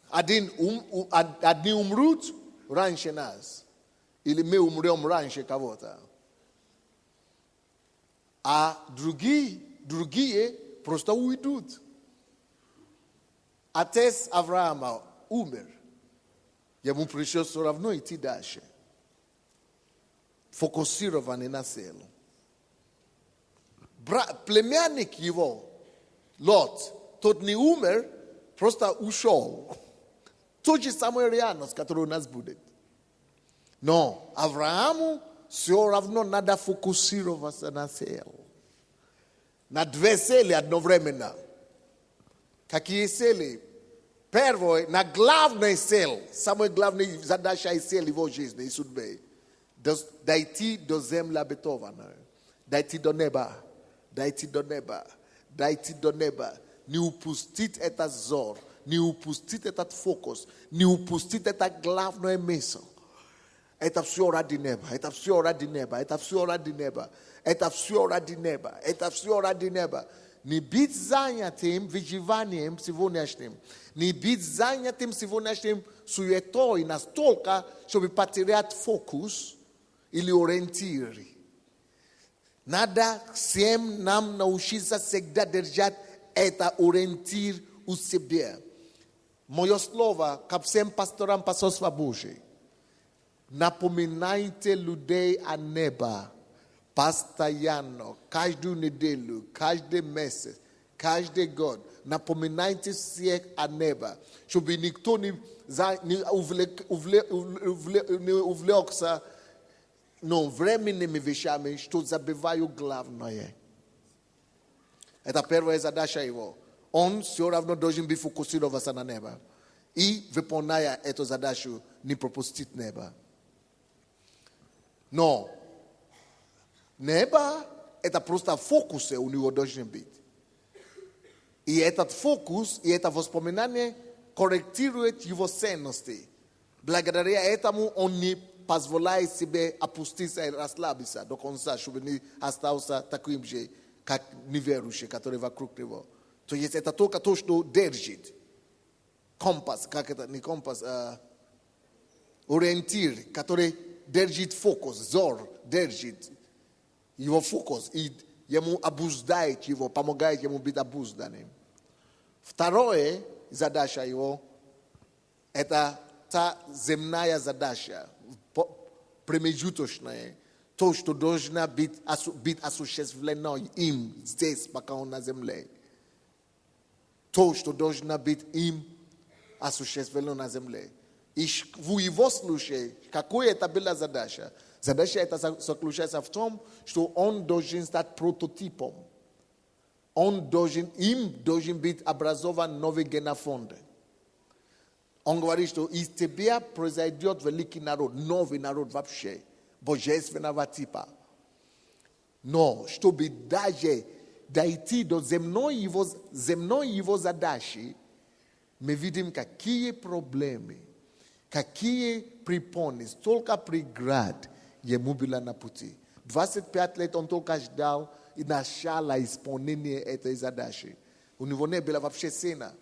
Одни умрут раньше нас. Или мы умрем раньше кого-то. А другие просто уйдут. Отец Авраама умер. Ему пришлось все равно идти дальше. Фокусированный на цель. Племянник его, Лот, тот не умер, просто ушел. Тот же самый реальность, который у нас будет. Но Аврааму все равно надо фокусироваться на цель. На две цели одновременно. Какие цели? Первое, на главной цель, самая главная задача и цель его жизни и судьбы. Дойти до земли обетованной. Дойти до неба. Дойти до неба. Дойти до неба. Не упустить этот взор. Не упустить этот фокус. Не упустить это главное мысль. Это все ради неба. Это все ради неба. Это все ради неба. Это все ради неба. Это все ради неба. Ni bit zanyatim vijivaniem sivoniashtim. Ni bit zanyatim sivoniashtim sujetoi na stolka щоб patriat focus ili orientiri. Nada siem nam naushiza segda derjat eta orientir u siebie. Moje slova kapsem pastoram pasoswa Boży. Napominajcie ludzi a neba. Постоянно, каждую неделю, каждый месяц, каждый год напоминайте всех о небе, чтобы никто не увлекся временными вещами, что забывают главное. Это первая задача его. Он все равно должен быть фокусироваться на небо. И, выполняя эту задачу, не пропустить небо. Но небо – это просто фокус у него должен быть. И этот фокус, и это воспоминание корректирует его ценности. Благодаря этому он не позволяет себе опуститься и расслабиться до конца, чтобы не остался таким же, как неверующий, который вокруг него. То есть это только то, что держит. Компас, как это, не компас, ориентир, который держит фокус, зор держит его фокус, и ему обуздает его, помогает ему быть обузданным. Второе задача его, это та земная задача, промежуточная, то, что должно быть осуществлено им здесь, пока он на земле. То, что должно быть им осуществлено на земле. И в его случае, какая это была задача? Задача это заключается в том, что он должен стать прототипом. Им должен быть образован новый генофонд. Он говорит, что из тебя произойдет великий народ, новый народ вообще, божественного типа. Но чтобы даже дойти до земной его задачи, мы видим, какие проблемы, какие препоны, столько преград ему было на пути. 25 лет он только ждал и начало исполнения этой задачи. У него не было вообще сына.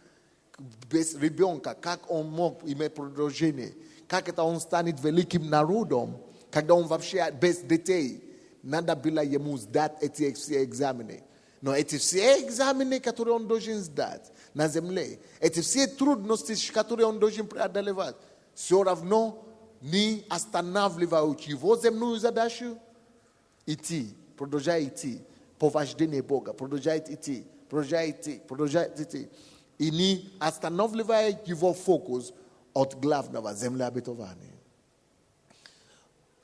Без ребенка, как он мог иметь продолжение, как это он станет великим народом, когда он вообще без детей. Надо было ему сдать эти все экзамены. Но эти все экзамены, которые он должен сдать на земле, эти все трудности, которые он должен преодолевать, все равно не останавливают его земную задачу идти, продолжать идти по вождению Бога, продолжать идти. И не останавливает его фокус от главного земли обетования.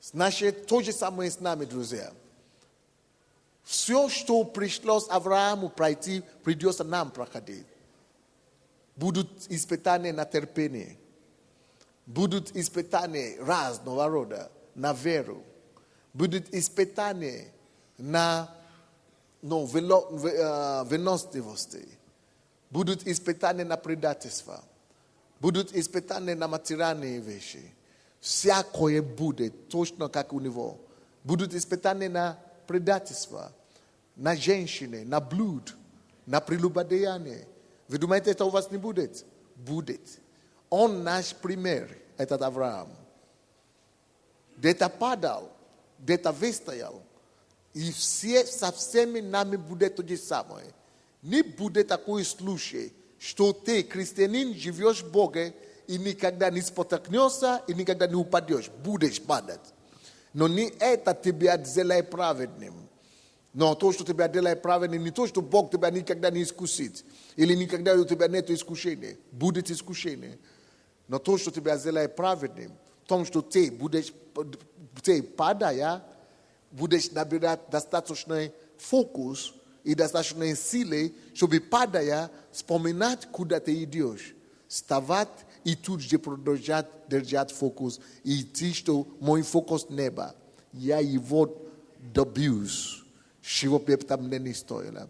Значит, то же самое с нами, друзья. Все, что пришлось Аврааму пройти, придется нам проходить. Будут испытания на терпение. Будут испытания разного рода на веру. Будут испытания на выносливости. Будут испытания на предательство. Будут испытания на материальные вещи. Всякое будет точно как у него. Будут испытания на предательство, на женщины, на блуд, на прелюбодеяние. Вы думаете, это у вас не будет? Будет. Он наш пример, этот Авраам. Где-то падал, где-то выстоял. И со всеми нами будет то же самое. Не будет такой случай, что ты, христианин, живешь в Боге и никогда не спотыкнешься и никогда не упадешь. Будешь падать. Но не это тебя делает праведным. Но то, что тебя делает праведным, не то, что Бог тебя никогда не искусит. Или никогда у тебя нет искушения. Будет искушение. Но то, что тебя делает праведным, в том, что ты будешь, падая, будешь набирать достаточный фокус и достаточные силы, чтобы, падая, вспоминать, куда ты идешь. Вставать и тут же продолжать держать фокус. И идти, что мой фокус неба. Я его добьюсь. Чего бы там не стоило.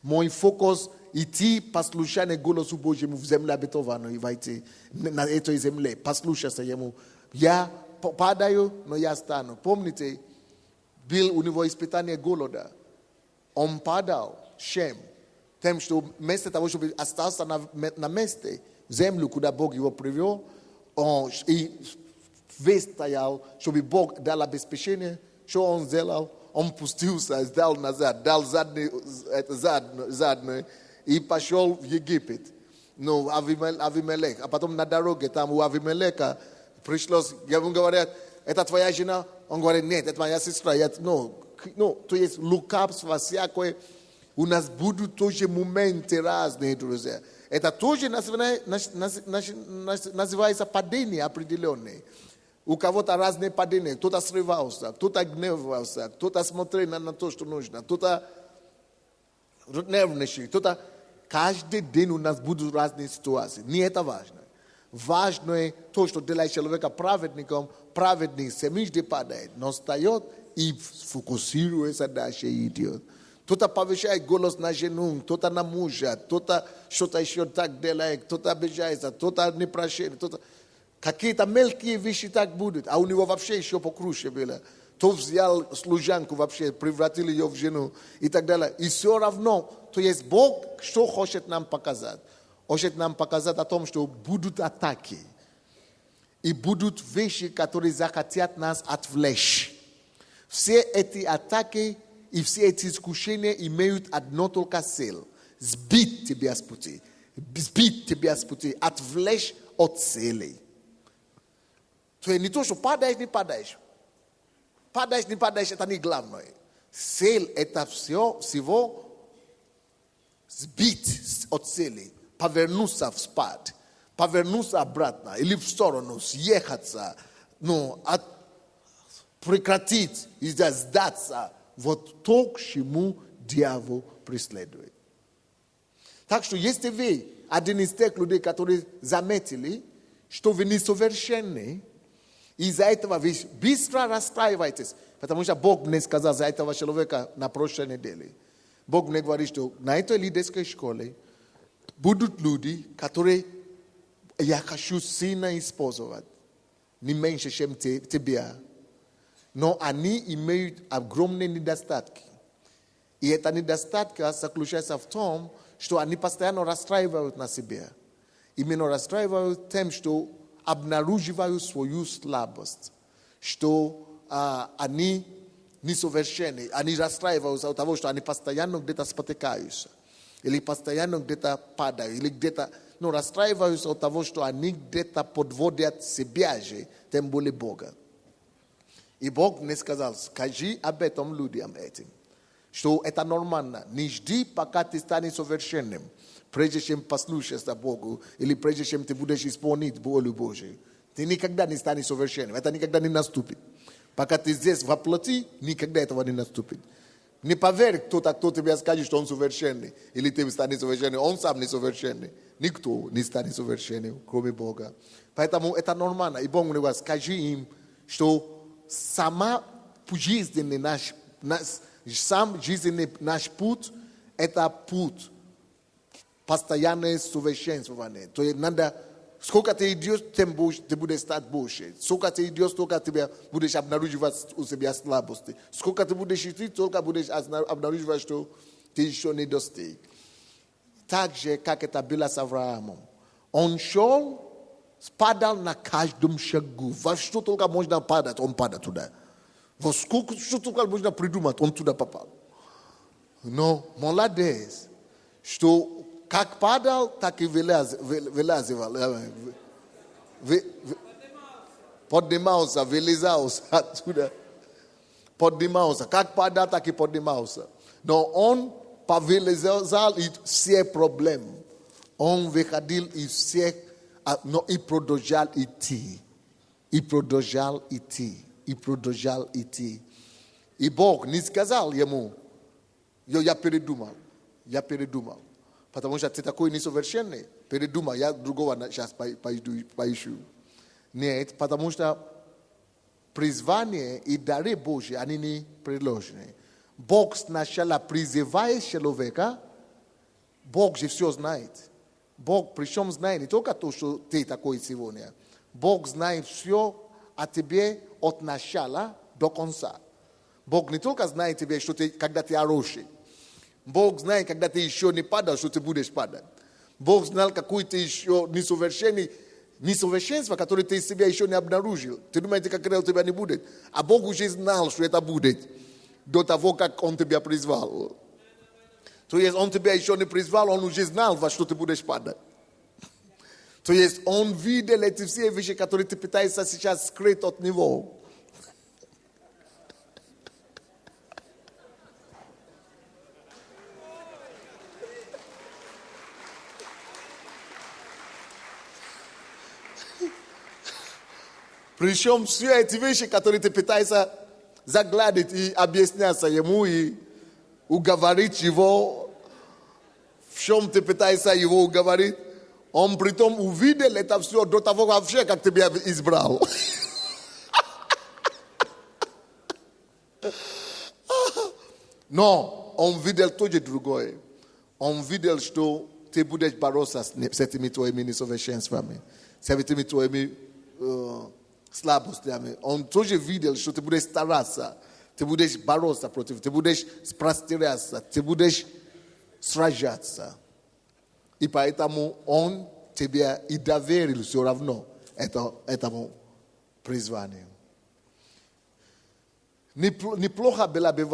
Мой фокус идти послушание голосу Божьему в земле обетованной и войти на этой земле. Послушаться ему. Я падаю, но я стану. Помните, был у него испытание голода. Он падал, Шем. Тем, что вместо того, чтобы остался на месте, землю, куда Бог его привел, и весь стоял, чтобы Бог дал обеспечение, что он сделал? Он пустился, сдал назад, дал задний и пошел в Египет. Ну, Авимелек. А потом на дороге там у Авимелека пришлось, ему говорят, это твоя жена? Он говорит, нет, это моя сестра. То есть лукавство всякое. У нас будут тоже моменты разные, друзья. Это тоже называется падение определенное. У кого-то разные падения. Кто-то срывался, кто-то гневался, кто-то смотрел на то, что нужно, кто-то нервничал, кто-то... Каждый день у нас будут разные ситуации. Не это важно. Важно то, что делает человека праведником. Праведник семижды падает, но встает и фокусируется дальше и идет. Кто-то повышает голос на жену, кто-то на мужа, кто-то что-то еще так делает, кто-то обижается, кто-то не прощает, кто-то... Какие-то мелкие вещи так будут, а у него вообще еще покруче было. То взял служанку вообще, превратил ее в жену и так далее. И все равно, то есть Бог, что хочет нам показать? Хочет нам показать о том, что будут атаки. И будут вещи, которые захотят нас отвлечь. Все эти атаки и все эти искушения имеют одно только цель. Сбить тебя с пути. Сбить тебя с пути. Отвлечь от цели. То есть не то, что падаешь, не падаешь. Падаешь, не падаешь, это не главное. Цель – это всего сбить от цели, повернуться вспад, повернуться обратно или в сторону, съехаться, прекратить и сдаться. Вот то, к чему дьявол преследует. Так что если вы один из тех людей, которые заметили, что вы несовершенны, из-за этого вы быстро расстраиваетесь. Потому что Бог мне сказал за этого человека на прошлой неделе. Бог мне говорит, что на этой лидерской школе будут люди, которые я хочу сильно использовать. Не меньше, чем тебя. Но они имеют огромные недостатки. И эти недостатки заключаются в том, что они постоянно расстраивают на себя. Именно расстраивают тем, что обнаруживают свою слабость, что они несовершенны, они расстраиваются от того, что они постоянно где-то спотыкаются, или постоянно где-то падают, или где-то, расстраиваются от того, что они где-то подводят себя же, тем более Бога. И Бог мне сказал, скажи об этом людям этим, что это нормально, не жди, пока ты станешь совершенным. Прежде чем послушаться Богу, или прежде чем ты будешь исполнить волю Божию, ты никогда не станешь совершенным. Это никогда не наступит. Пока ты здесь во плоти, никогда этого не наступит. Не поверь, кто тебе скажет, что он совершенный, или ты станешь совершенным. Он сам не совершенный. Никто не станет совершенным, кроме Бога. Поэтому это нормально. И Бог мне говорит, скажи им, что сам жизненный наш путь, это путь постоянное совершенствование. То есть надо, сколько ты идешь, тем ты будешь стать больше. Сколько ты идешь, столько ты будешь обнаруживать у себя слабости. Сколько ты будешь идти, столько будешь обнаруживать, что ты еще не достиг. Так же, как это было с Авраамом. Он шел, падал на каждом шагу. Во что только можно падать, он падает туда. Во сколько что только можно придумать, он туда попал. Но молодец, что как падал, так и вылазил. Поднимался, вылезался оттуда. Поднимался. Как падал, так и поднимался. Но он повылезал и все проблемы. Он выходил из всех, но и продолжал идти. И продолжал идти. И продолжал идти. И Бог не сказал ему, я передумал. Потому что ты такой несовершенный. Передумай, я другого сейчас поищу. Нет, потому что призвание и дары Божьи, они не предложены. Бог сначала призывает человека, Бог же все знает. Бог причем знает не только то, что ты такой сегодня. Бог знает все о тебе от начала до конца. Бог не только знает тебе, что ты, когда ты хороший. Бог знает, когда ты еще не падал, что ты будешь падать. Бог знал какое-то еще несовершенство, которое ты из себя еще не обнаружил. Ты думаешь, как у тебя не будет. А Бог уже знал, что это будет до того, как Он тебя призвал. То есть Он тебя еще не призвал, Он уже знал, во что ты будешь падать. То есть Он видел эти все вещи, которые ты пытаешься сейчас скрыть от Него. Причем все эти вещи, которые ты пытаешься загладить и объясняться ему, и уговорить его, в чем ты пытаешься его уговорить, он притом увидел это все до того вообще, как тебя избрал. Но он видел тоже другое. Он видел, что ты будешь бороться с этими твоими несовершенствами, с этими твоими слабостями. Он тоже видел, что ты будешь стараться, ты будешь бороться против, ты будешь простираться, ты будешь сражаться. И поэтому он тебе и доверил все равно этому призванию. Неплохо было бы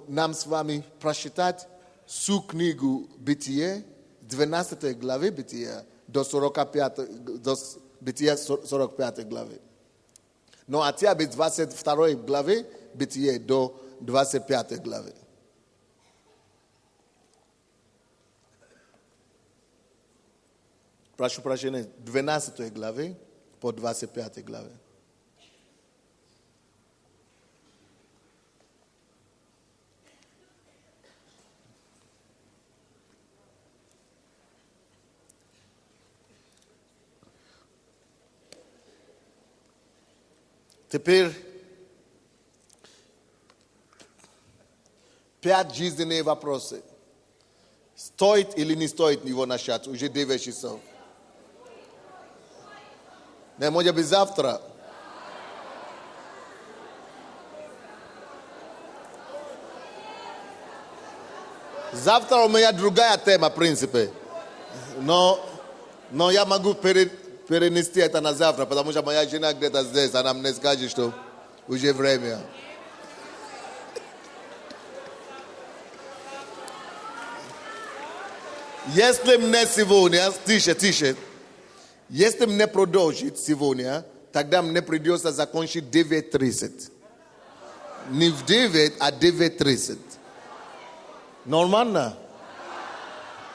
нам с вами прочитать всю книгу Бытие, 12 главы Бытия, до 45 главы. Но хотя бы 22 главы Бытие до 25 главы. Прошу прощения, 12 главы по 25 главы. Теперь 5 жизненные вопросы. Стоит или не стоит его начать? Уже 9 часов. Не, может быть, завтра. Завтра у меня другая тема, в принципе. Но я могу перенести это на завтра, потому что моя жена где-то здесь, она мне скажет, что уже время. Если мне сегодня, тише, если мне продолжить сегодня, тогда мне придется закончить 9:30. Не в 9, а 9:30. Нормально?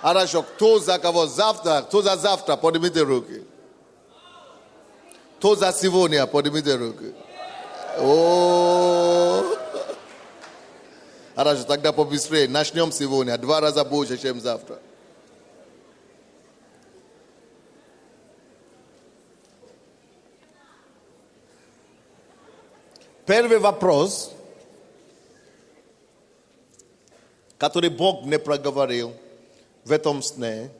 Хорошо, кто за кого завтра, кто за завтра, поднимите руки. Кто за сегодня, поднимите руки. О, хорошо, тогда побыстрее. Начнем сегодня. 2 раза больше, чем завтра. Первый вопрос, который Бог мне проговорил в этом сне,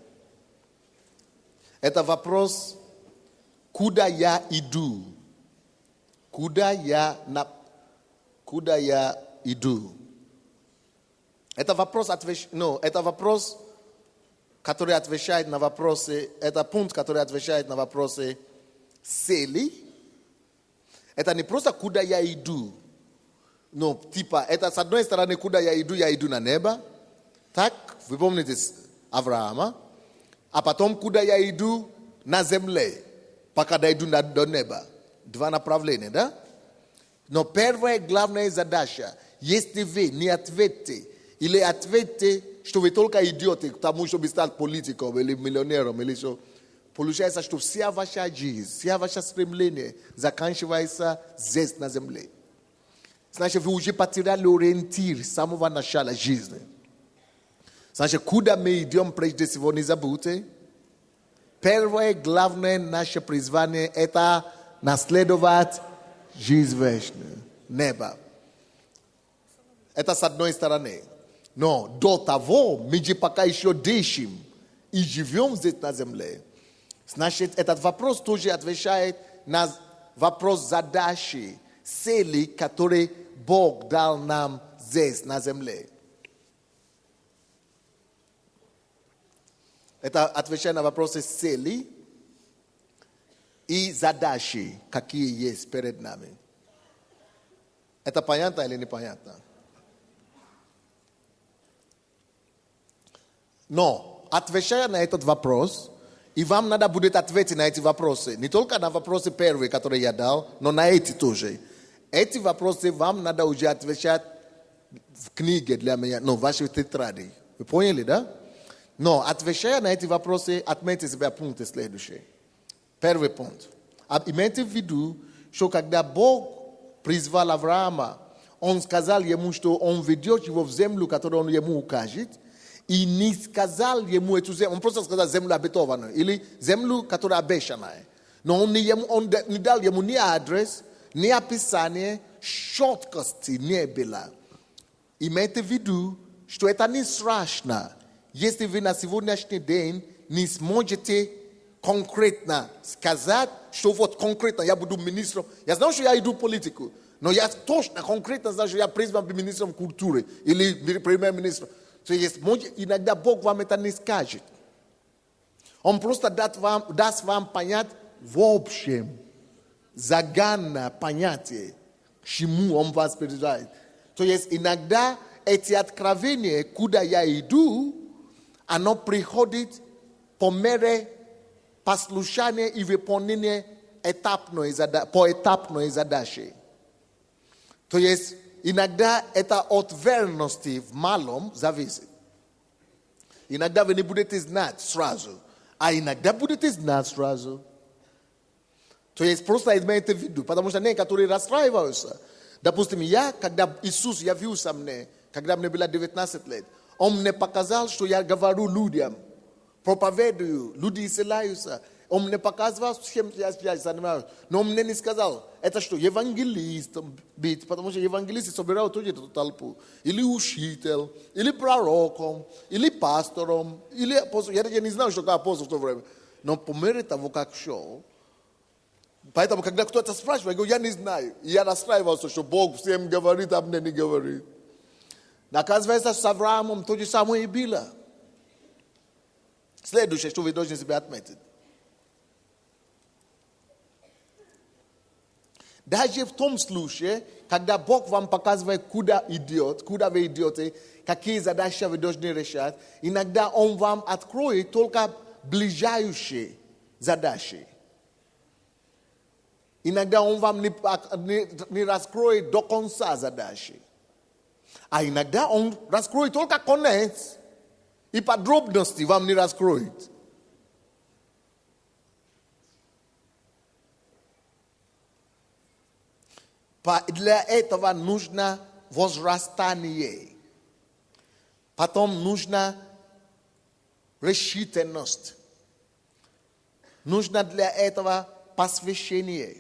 это вопрос, куда я иду? Куда я иду? Это вопрос, который отвечает на вопросы, это пункт, который отвечает на вопросы цели. Это не просто куда я иду. Но типа, это с одной стороны, куда я иду на небо. Так, вы помните Авраама. А потом, куда я иду на земле, пока дойду до неба. 2 направления, да? Но первая главная задача, если вы не ответите, или ответите, что вы только идете к тому, чтобы стать политиком или миллионером, или что, получается, что вся ваша жизнь, вся ваше стремление заканчивается здесь на земле. Значит, вы уже потеряли ориентир с самого начала жизни. Значит, куда мы идем, прежде всего, не забудьте. Первое главное наше призвание – это наследовать жизнь вечную, небо. Это с одной стороны. Но до того мы же пока еще дышим и живем здесь на земле. Значит, этот вопрос тоже отвечает на вопрос задачи, цели, которые Бог дал нам здесь, на земле. Это отвечая на вопросы цели и задачи, какие есть перед нами. Это понятно или непонятно? Но, отвечая на этот вопрос, и вам надо будет ответить на эти вопросы. Не только на вопросы первые, которые я дал, но на эти тоже. Эти вопросы вам надо уже отвечать в книге для меня, в вашей тетради. Вы поняли, да? Но, отвечая на эти вопросы, отметьте себе пункты следующие. Первый пункт. Имейте в виду, что когда Бог призвал Авраама, Он сказал ему, что Он ведет его в землю, которую Он ему укажет, и не сказал ему эту землю, Он просто сказал землю обетованную, или землю, которая обещанная. Но Он не дал ему ни адрес, ни описание, четкости не было. Имейте в виду, что это не страшно, если вы на сегодняшний день не сможете конкретно сказать, что вот конкретно я буду министром. Я знаю, что я иду в политику, но я точно конкретно знаю, что я призван быть министром культуры или премьер-министром. То есть иногда Бог вам это не скажет. Он просто даст вам понять в общем, заганное понятие, к чему Он вас призывает. То есть иногда эти откровения, куда я иду, оно приходит по мере послушания и выполнения поэтапной задачи. То есть иногда это от верности в малом зависит. Иногда вы не будете знать сразу, а иногда будете знать сразу. То есть просто имейте в виду, потому что некоторые расстраиваются. Допустим, когда Иисус явился мне, когда мне было 19 лет, Он мне показал, что я говорю людям, проповедую, люди исцеляются. Он мне показывал, чем я занимаюсь. Но он мне не сказал, это что, евангелистом быть, потому что евангелисты собирают тоже эту толпу. Или учитель, или пророком, или пастором, или апостол. Я не знаю, что такое апостол в то время. Но по мере того, как шел, поэтому, когда кто-то спрашивает, я говорю, я не знаю. И я расстраивался, что Бог всем говорит, а мне не говорит. Оказывается, с Авраамом то же самое и было. Следующее, что вы должны себе отметить. Даже в том случае, когда Бог вам показывает, куда вы идете, какие задачи вы должны решать, иногда Он вам откроет только ближайшие задачи. Иногда Он вам не раскроет до конца задачи. А иногда Он раскроет только конец, и подробности вам не раскроет. Для этого нужно возрастание. Потом нужна решительность. Нужно для этого посвящение.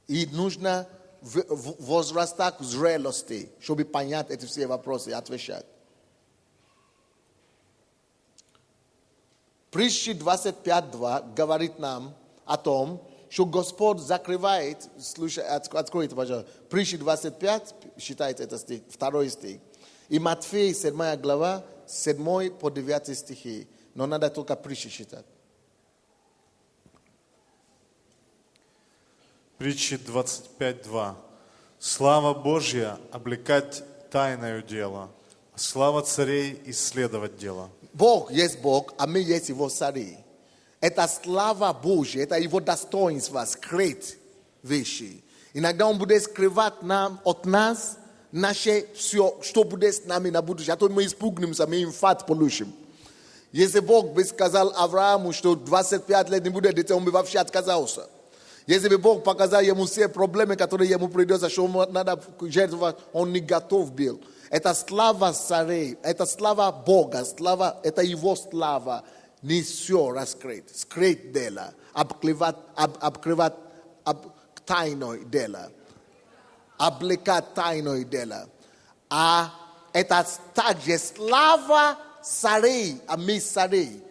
И нужно возрастать к зрелости, чтобы понять эти все вопросы и отвечать. Притча 25:2 говорит нам о том, что Господь закрывает, откройте, пожалуйста, Притча 25, считайте это стих, 2 стих. И Матфея 7 глава, 7 по 9 стихи. Но надо только притчи читать. Притча 25:2. Слава Божья облекать тайною дело, а слава царей исследовать дело. Бог есть Бог, а мы есть Его цари. Это слава Божья, это Его достоинство, скрыть вещи. Иногда Он будет скрывать от нас наше все, что будет с нами на будущее. А то мы испугнемся, мы инфаркт получим. Если Бог бы сказал Аврааму, что 25 лет не будет детей, он бы вообще отказался. Если бы Бог показал ему все проблемы, которые ему придется, что ему надо жертвовать, он не готов был. Это слава царей, это слава Бога, это Его слава. Не все раскрыть, скрыть дело, обкрывать тайной дело, облекать тайной дело. А это также слава царей, а мы цари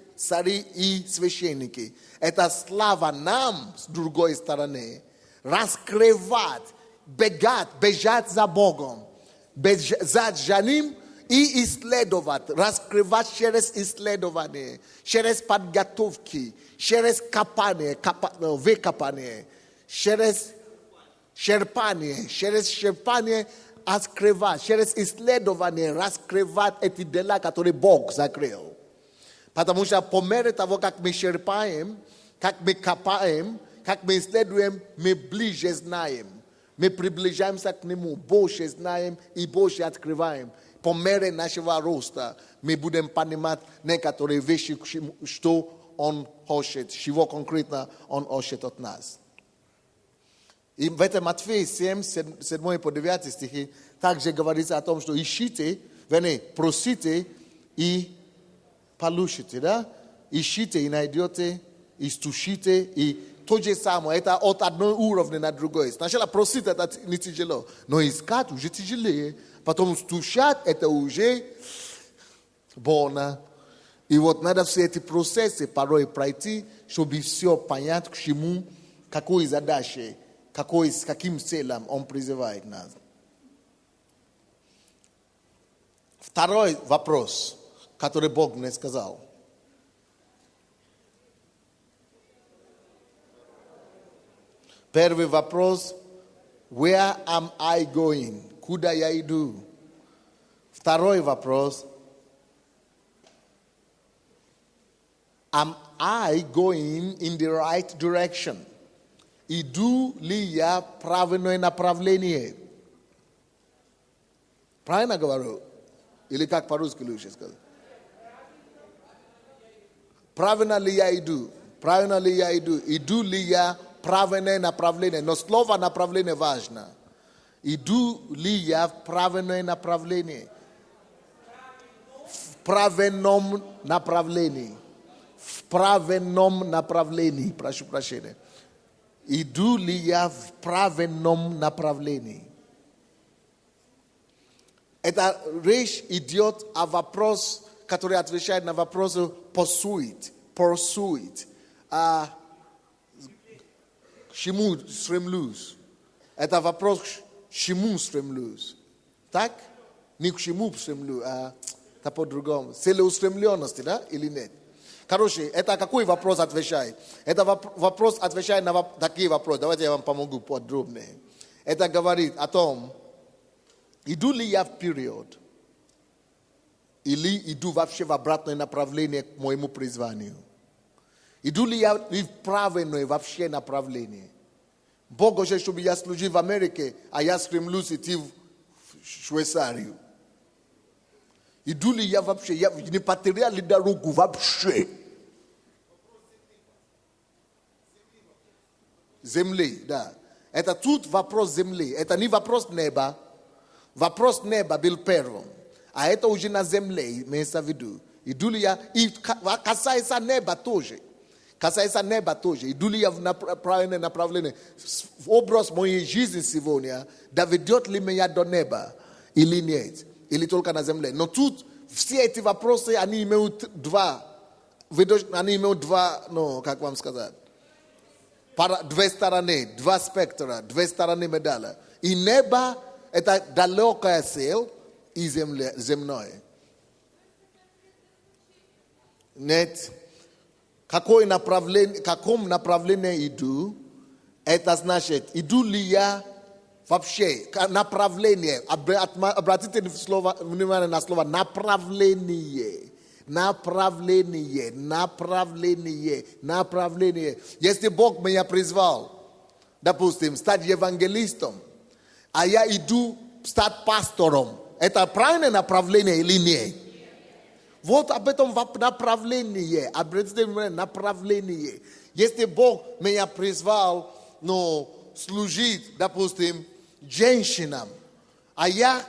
и священники. Это слава нам с другой стороны, раскрывать, бежать за Богом, бежать за Ним и исследовать, раскрывать через исследование, через подготовки, через выкопание, через черпание, открывать, через исследование, раскрывать эти дела, которые Бог закрыл. Потому что по мере того, как мы черпаем, как мы копаем, как мы исследуем, мы ближе знаем. Мы приближаемся к Нему, больше знаем и больше открываем. По мере нашего роста мы будем понимать некоторые вещи, что Он хочет, чего конкретно Он хочет от нас. И в этом Матфея 7, 7 по 9 стихи также говорится о том, что ищите, просите и получите, да? Ищите и найдете, и стучите, и то же самое. Это от одного уровня на другой. Сначала просить это не тяжело, но искать уже тяжелее. Потом стучать это уже больно. И вот надо все эти процессы порой пройти, чтобы все понять, к чему, какой задачей, с каким целям Он призывает нас. Второй вопрос, который Бог мне сказал. Первый вопрос: Where am I going? Куда я иду? Второй вопрос: Am I going in the right direction? Иду ли я в правильное направление? Правильно говорю? Или как по-русски лучше сказать? Правильно ли я иду? Правильно ли я иду? Иду ли я в правильное направление? Но слово направление важно. Иду ли я в правильное направление? В правильном направлении. В правильном направлении. Прошу прощения. Иду ли я в правильном направлении? Это речь идет о вопрос, который отвечает на вопрос pursuit. К чему стремлюсь? Это вопрос, к чему стремлюсь. Так? Не к чему стремлюсь, а по-другому. Целеустремленности, да, или нет? Короче, это какой вопрос отвечает? Это вопрос отвечает на такие вопросы. Давайте я вам помогу подробнее. Это говорит о том, иду ли я вперед, или иду вообще в обратное направление к моему призванию. Иду ли я в правильное вообще направление. Бог хочет, чтобы я служил в Америке, а я стремлюсь идти в Швейцарию. Иду ли я вообще, я не потерял ли дорогу вообще? Земли, да. Это тут вопрос земли. Это не вопрос неба. Вопрос неба был первым. А это уже на земле, имеется в виду. Иду ли я, и касается неба тоже. Иду ли я в правильное направление. Образ моей жизни сегодня доведет ли меня до неба или нет. Или только на земле. Но тут все эти вопросы, они имеют два, как вам сказать, две стороны, два спектра, две стороны медали. И небо – это далекая цель, и земное. Нет. В каком направлении иду, это значит, иду ли я вообще, направление, обратите внимание на слово направление. Если Бог меня призвал, допустим, стать евангелистом, а я иду стать пастором, это правильное направление или нет? Вот об этом направлении, обратите внимание, направление. Если Бог меня призвал, служить, допустим, женщинам, а я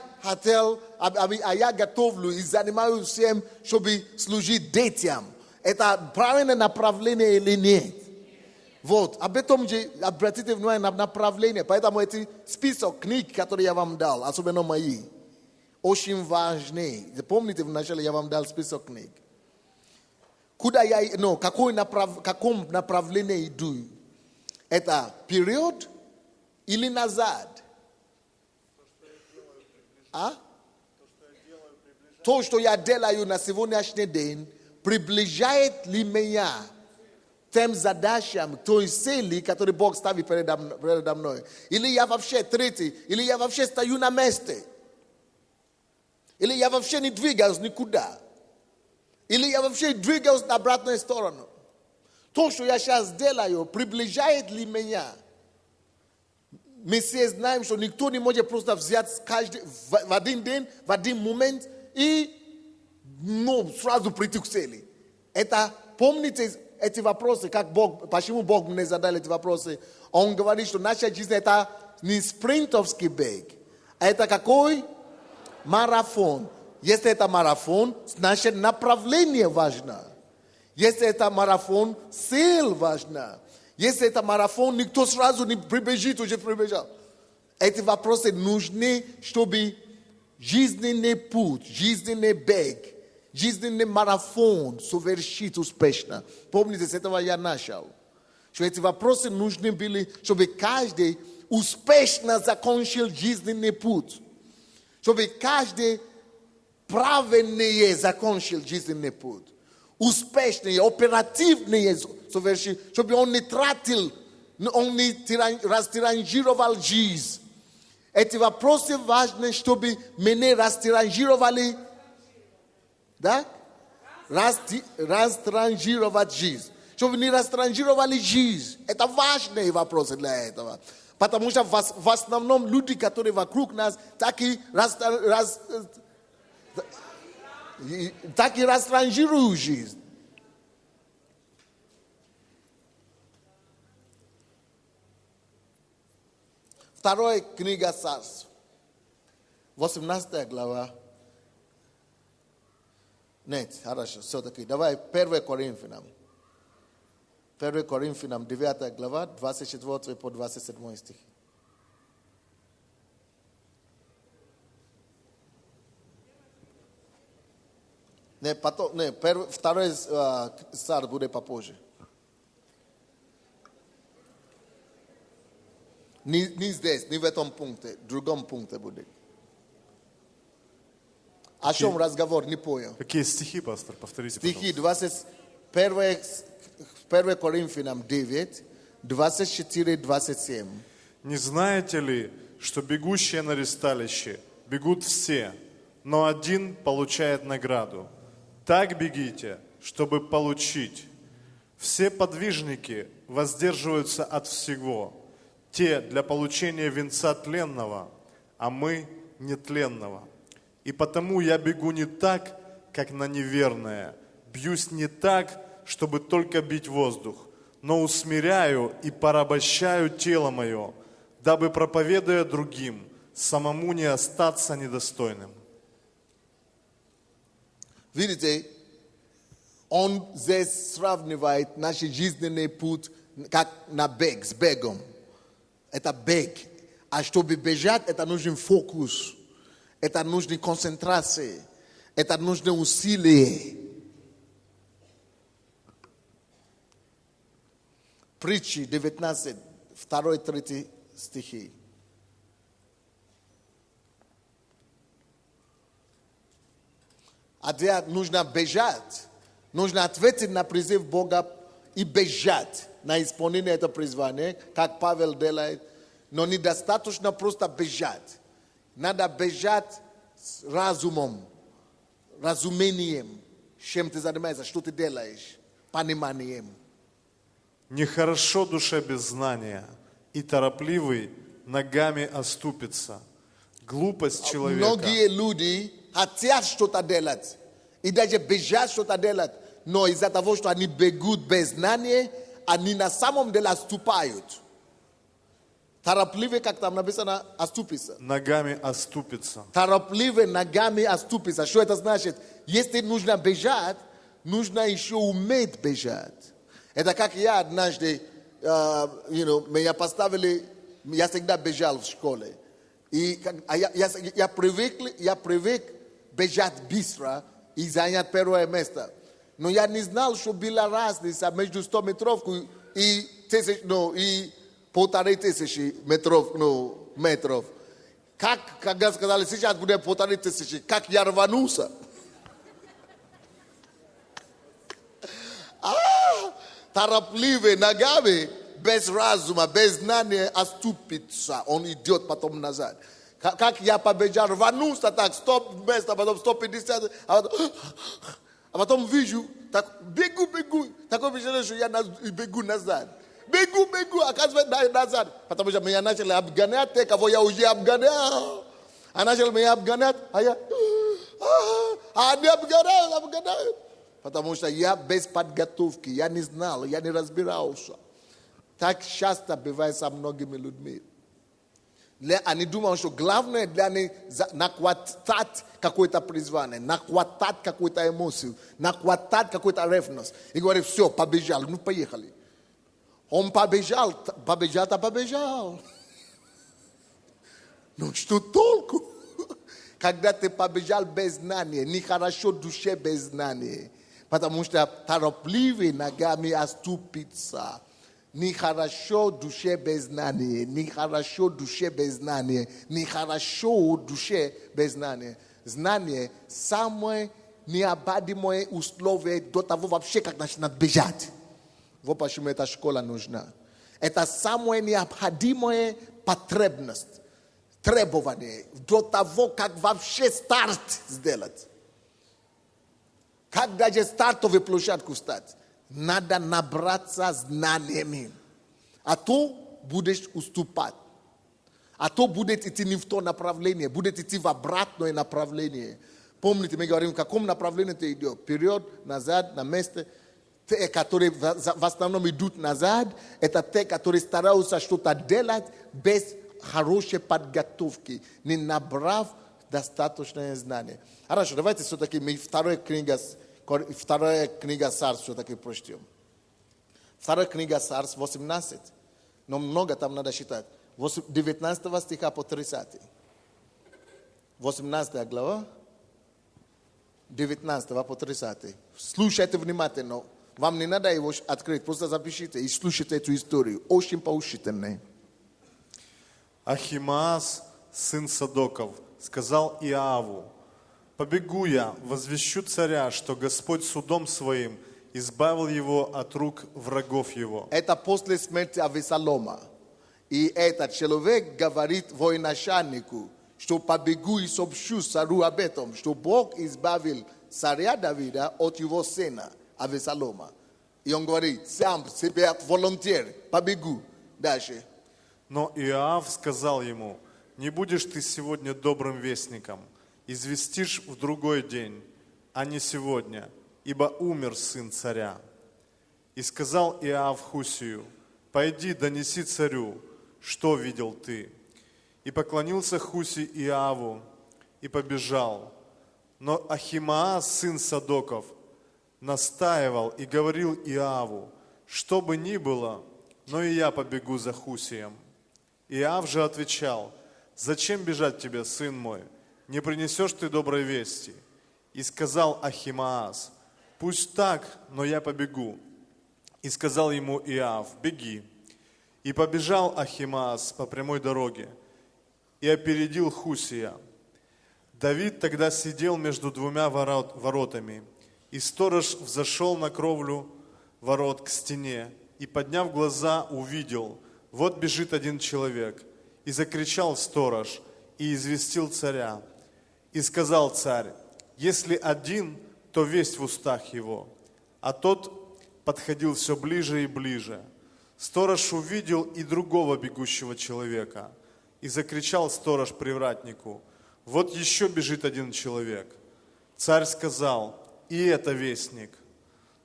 готовлю и занимаюсь всем, чтобы служить детям. Это правильное направление или нет? Вот, об этом же обратите внимание на направление. Поэтому эти список книг, которые я вам дал, особенно мои, очень важны. Помните, вначале я вам дал список книг. В каком направлении иду? Это вперед или назад? То, что я делаю на сегодняшний день, приближает ли меня тем задачам, той цели, которые Бог ставит передо мной? Или я вообще третий, или я вообще стою на месте? Или я вообще не двигаюсь никуда? Или я вообще двигаюсь на обратную сторону? То, что я сейчас делаю, приближает ли меня? Мы все знаем, что никто не может просто взять в один день, в один момент и сразу прийти к цели. Это, помните эти вопросы, почему Бог мне задал эти вопросы? Он говорит, что наша жизнь это не спринтовский бег, а это какой? Марафон. Если это марафон, значит направление важно. Если это марафон, цель важна. Если это марафон, никто сразу не прибежит, уже прибежал. Эти вопросы нужны, чтобы жизненный путь, жизненный бег, жизненный марафон совершить успешно. Помните, с этого я начал. Что эти вопросы нужны были, чтобы каждый успешно закончил жизненный путь. Чтобы каждый правильно закончил жизненный путь. Успешный, оперативный совершил, чтобы он не тратил, он не растиранжировал жизнь. Эти вопросы важны, чтобы меня растиранжировали, да? Растиранжировать жизнь. Чтобы не растиранжировали жизнь. Это важные вопросы для этого. Потому что в основном люди, которые вокруг нас, так и растиранжируют жизнь. Вторая книга Царств, 18 глава. Нет, хорошо, все-таки. Давай 1 Коринфянам. 1 Коринфянам, 9 глава, 24 по 27 стих. Второй царь будет попозже. Не здесь, не в этом пункте, в другом пункте будет. О чем разговор, не понял. Какие стихи, пастор? Повторите, стихи пожалуйста. 1 Коринфянам 9, 24-27. Не знаете ли, что бегущие на ристалище бегут все, но один получает награду? Так бегите, чтобы получить. Все подвижники воздерживаются от всего. Те для получения венца тленного, а мы нетленного. И потому я бегу не так, как на неверное, бьюсь не так, чтобы только бить воздух, но усмиряю и порабощаю тело мое, дабы, проповедуя другим, самому не остаться недостойным. Видите, он здесь сравнивает наш жизненный путь как на бег, с бегом. Это бег. А чтобы бежать, это нужен фокус. Это нужна концентрация. Это нужно усилие. Притчи 19, 2-3 стихи. А где нужно бежать, нужно ответить на призыв Бога и бежать на исполнение этого призвания, как Павел делает. Но недостаточно просто бежать. Надо бежать с разумом, разумением, чем ты занимаешься, что ты делаешь, пониманием. Нехорошо душе без знания, и торопливый ногами оступится. Глупость человека. Многие люди хотят что-то делать, и даже бежать что-то делать, но из-за того, что они бегут без знания, они на самом деле оступают. Торопливый, как там написано, оступится. Ногами оступится. Торопливый ногами оступится. Что это значит? Если нужно бежать, нужно еще уметь бежать. Это как я однажды, меня поставили, я всегда бежал в школе. И я привык бежать быстро и занять первое место. Но я не знал, что была разница между 100-метровкой и 1500 метров. Как, когда сказали, сейчас будет 1500, как я рванулся. торопливый ногами, без разума, без знания оступится. Он идет потом назад. Как я побежал, рванулся так, стоп место, потом 150, а потом вижу, так бегу. Такое впечатление, что я бегу назад. Бегу, оказывается, назад. Потому что меня начали обгонять, те, кого я уже обгонял. А начали меня обгонять, а я... они обгоняют. Потому что я без подготовки, я не знал, я не разбирался. Так часто бывает со многими людьми. Они думают, что главное для них нахватать какое-то призвание, нахватать какую-то эмоцию, нахватать какую-то ревность. И говорят, все, побежал, ну поехали. Он побежал. Ну что толку? Когда ты побежал без знания, нехорошо душе без знания. Потому что торопливый ногами оступится. Нехорошо душе без знания. Нехорошо душе без знания. Нехорошо душе без знания. Знание – самое необходимое условие до того вообще, как начинать бежать. Вот почему эта школа нужна. Это самая необходимая потребность, требование до того, как вообще старт сделать. Как даже стартовую площадку стать. Надо набраться знаниями. А то будешь уступать. А то будет идти не в то направление, будет идти в обратное направление. Помните, мы говорим, в каком направлении ты идешь? Вперед, назад, на место. Те, которые в основном идут назад, это те, которые стараются что-то делать без хорошей подготовки, не набрав достаточное знание. Хорошо, давайте все-таки мы вторая книга Царств все-таки прочтем. Вторая книга Царств, 18. Но много там надо считать. 19 стиха по 30. 18 глава, 19 по 30. Слушайте внимательно. Вам не надо его открыть, просто запишите и слушайте эту историю. Очень поучительная. Ахимаас, сын Садоков, сказал Иоаву: «Побегу я, возвещу царя, что Господь судом своим избавил его от рук врагов его». Это после смерти Авесолома. И этот человек говорит военачальнику, что побегу и сообщу царю об этом, что Бог избавил царя Давида от его сына Авесолома. И он говорит, сам себе волонтер, побегу. Дальше. Но Иоав сказал ему: «Не будешь ты сегодня добрым вестником, известишь в другой день, а не сегодня, ибо умер сын царя». И сказал Иоав Хусию: «Пойди, донеси царю, что видел ты». И поклонился Хуси Иоаву и побежал. Но Ахимаас, сын Садоков, настаивал и говорил Иоаву: «Что бы ни было, но и я побегу за Хусием». Иоав же отвечал: «Зачем бежать тебе, сын мой? Не принесешь ты доброй вести». И сказал Ахимаас: «Пусть так, но я побегу». И сказал ему Иоав: «Беги». И побежал Ахимаас по прямой дороге и опередил Хусия. Давид тогда сидел между двумя воротами, и сторож взошел на кровлю ворот к стене, и, подняв глаза, увидел: вот бежит один человек. И закричал сторож, и известил царя. И сказал царь: если один, то весть в устах его. А тот подходил все ближе и ближе. Сторож увидел и другого бегущего человека. И закричал сторож привратнику: вот еще бежит один человек. Царь сказал: и это вестник.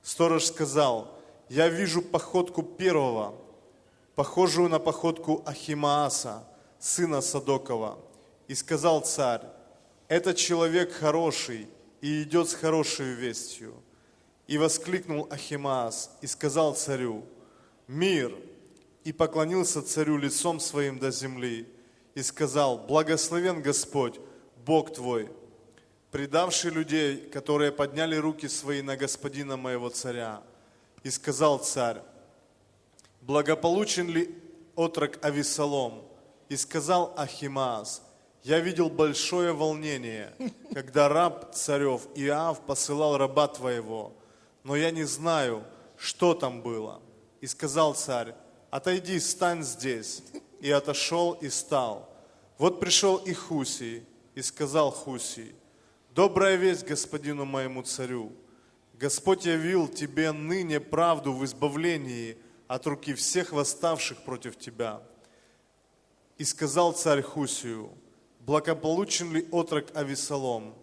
Сторож сказал: я вижу походку первого, похожую на походку Ахимааса, сына Садокова. И сказал царь: этот человек хороший и идет с хорошей вестью. И воскликнул Ахимаас и сказал царю: мир! И поклонился царю лицом своим до земли и сказал: благословен Господь, Бог твой, предавший людей, которые подняли руки свои на господина моего царя. И сказал царь: благополучен ли отрок Авесолом? И сказал Ахимаас: я видел большое волнение, когда раб царев Иоав посылал раба твоего, но я не знаю, что там было. И сказал царь: отойди, стань здесь. И отошел и стал. Вот пришел и Хусий, и сказал Хусий: добрая весть господину моему царю. Господь явил тебе ныне правду в избавлении от руки всех восставших против тебя. И сказал царь Хусию: благополучен ли отрок Авесолом?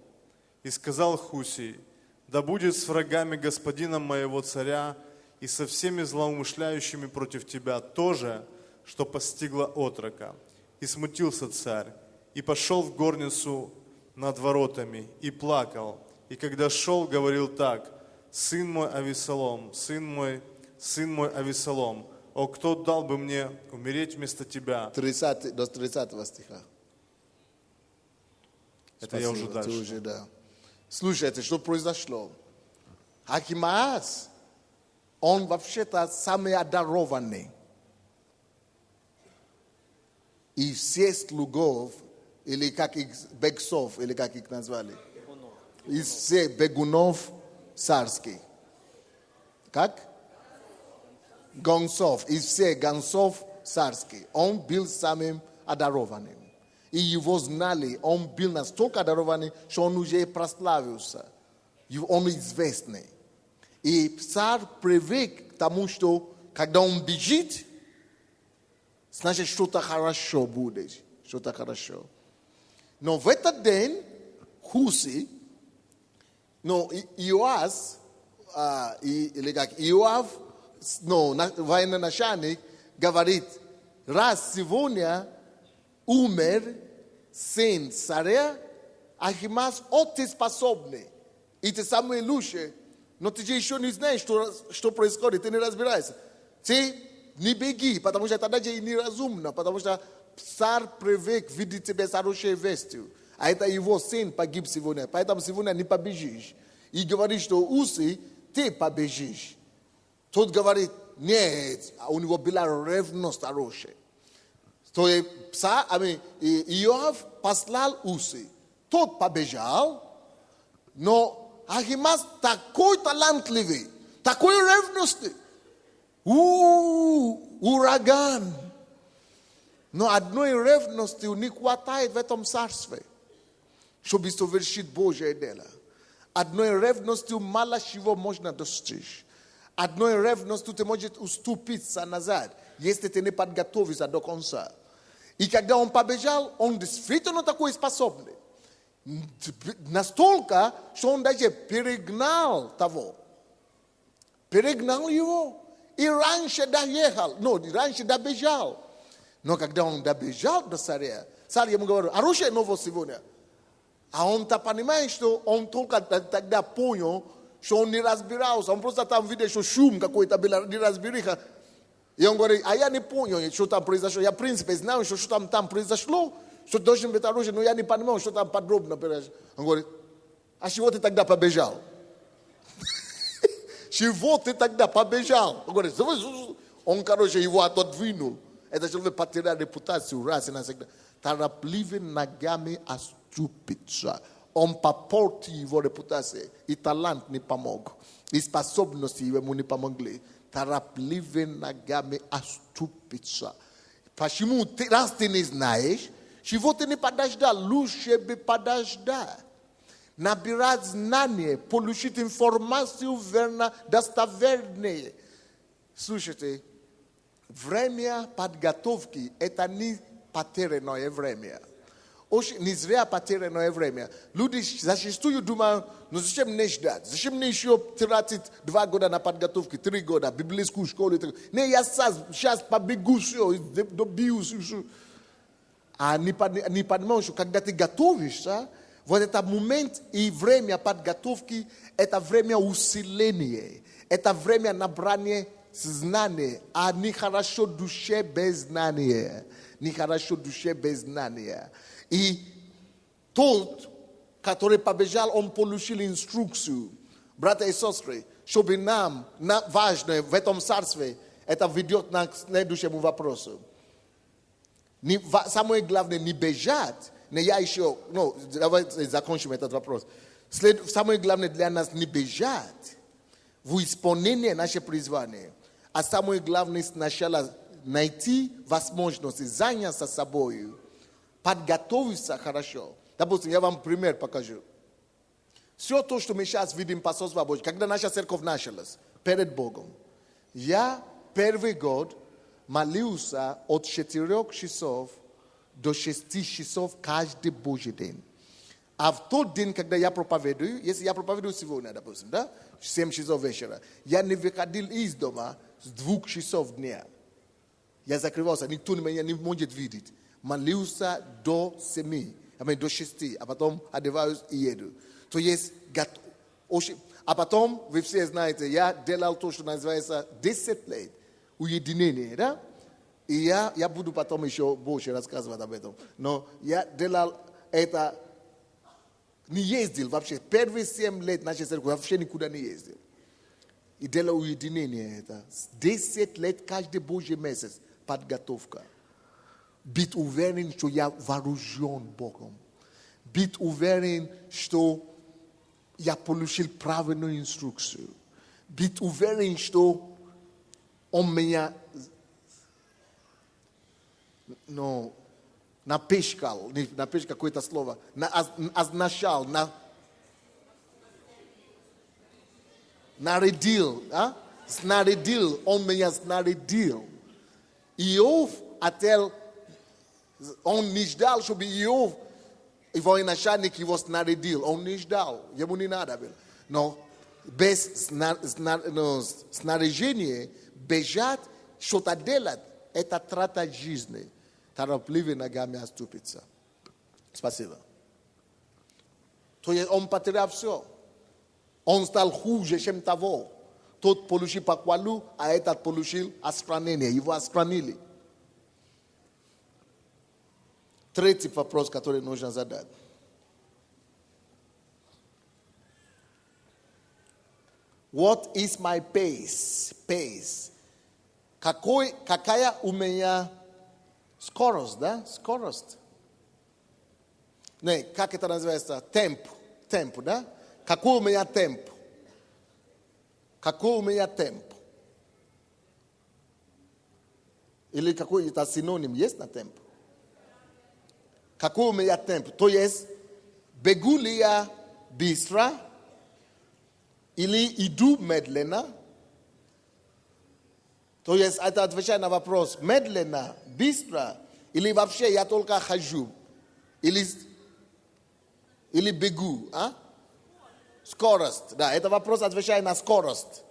И сказал Хусий: да будет с врагами господина моего царя и со всеми злоумышляющими против тебя то же, что постигло отрока. И смутился царь, и пошел в горницу над воротами, и плакал. И когда шел, говорил так: сын мой Авесолом, сын мой Авесолом, о, кто дал бы мне умереть вместо тебя? 30, до 30 стиха. Это я уже Ты дальше. уже, да. Слушайте, что произошло? Ахимаас, он вообще-то самый одарованный. И все слугов, или как их, бегсов, или как их назвали? Из всех бегунов царских. Как? Гонцов. Из всех гонцов царских. Он был самым одарованным. И его знали. Он был настолько одарованный, что он уже прославился. Он известный. И царь привык к тому, что когда он бежит, значит, что-то хорошо будет. Что-то хорошо. Но в этот день Хусий, Иоас, или как Иоав, военный начальник, говорит: раз сегодня умер сын царя, Ахимаас, ты способный. И ты самый лучший. Но ты же еще не знаешь, что происходит, ты не разбираешься. Ты не беги, потому что это даже и неразумно, потому что царь привык видеть тебя с хорошей вестью. А это его сын погиб сегодня, поэтому сегодня не побежишь. И говорит, что Хусий, ты побежишь. Тот говорит: нет, у него была ревность хорошая. То есть Иоав послал Хусий. Тот побежал, но Ахимаас такой талантливый, такой ревностный. Ураган. Но одной ревности не хватает в этом царстве, чтобы совершить Божье дело. Одной ревностью мало чего можно достичь. Одной ревностью ты можешь уступиться назад, если ты не подготовишься до конца. И когда он побежал, он действительно такой способный. Настолько, что он даже перегнал того. Перегнал его. И раньше доехал. Раньше добежал. Но когда он добежал до царя, царь ему говорил: хорошая новость сегодня. А он-то понимает, что он только тогда понял, что он не разбирался. Он просто там видел, что шум какой-то был, неразбериха. И он говорит: а я не понял, что там произошло. Я, в принципе, знаю, что там произошло, что должен быть оружие, но я не понимал, что там подробно произошло. Он говорит: а чего ты тогда побежал? Чего ты тогда побежал? Он говорит: он, его отодвинул. Это человек потерял репутацию раз и навсегда. Торопливыми ногами оступиться. Он попортил его репутацию. И талант не помог. И способности ему не помогли. Торопливыми ногами оступиться. Почему? Раз ты не знаешь, чего ты не подождал, лучше бы подождать. Набирать знания, получить информацию верно, достоверные. Слушайте, время подготовки – это не потерянное время. Очень не зря потерянное время. Люди зачастую думают: зачем мне ждать? Зачем мне еще тратить 2 года на подготовку, 3 года, библейскую школу? Не, я сейчас побегу все, добьюсь. А не понимаешь, что когда ты готовишься, вот этот момент и время подготовки – это время усиления, это время набрания знания, а не хорошо душе без знания. Нехорошо душе без знания. И тот, который побежал, он получил инструкцию. Братья и сестры, чтобы нам важно в этом царстве, это ведет нас к следующему вопросу. Самое главное не бежать. Я еще, давайте закончим этот вопрос. Самое главное для нас не бежать. в исполнение наше призвание. А самое главное сначала найти возможности заняться собой, подготовиться хорошо. Допустим, я вам пример покажу. Все то, что мы сейчас видим по Посольству Божьему, когда наша церковь началась перед Богом, я первый год молился от 4 часов до 6 часов каждый Божий день. А в тот день, когда я проповедую, если я проповедую сегодня, допустим, да, 7 часов вечера, я не выходил из дома с 2 часов дня. Я закрывался, никто меня не может видеть. Молился до 7, до 6, а потом одеваюсь и еду. То есть, а потом, вы все знаете, я делал то, что называется 10 лет уединение, да? И я буду потом еще больше рассказывать об этом. Но я делал это, не ездил вообще. Первые 7 лет нашей церкви вообще никуда не ездил. И делал уединение это. 10 лет каждый Божий месяц подготовка. Быть уверен, что я вооружен Богом. Быть уверен, что я получил правильную инструкцию. Быть уверен, что он меня напичкал, не напичкал какое-то слово, означал, нарядил, снарядил, он меня снарядил. Иов отел, он не ждал, чтобы Иов, его начальник его снарядил, он не ждал, ему не надо было. Но без снаряжения бежать, что-то делать, это трата жизни. Торопливый ногами оступится. Спасибо. То есть он потерял все. Он стал хуже, чем того. Тот получил похвалу, а этот получил отстранение. Его отстранили. Третий вопрос, который нужно задать. What is my pace? Pace. Какая у меня скорость, да? Скорость. Не, как это называется? Темп. Темп, да? Какой у меня темп? Какой у меня темп? Или какой-то синоним есть на темп? Какой у меня темп? То есть, бегу ли я быстро? Или иду медленно? То есть, это отвечает на вопрос, медленно, быстро, или вообще я только хожу, или бегу, а? Скорость, да, это вопрос отвечает на скорость.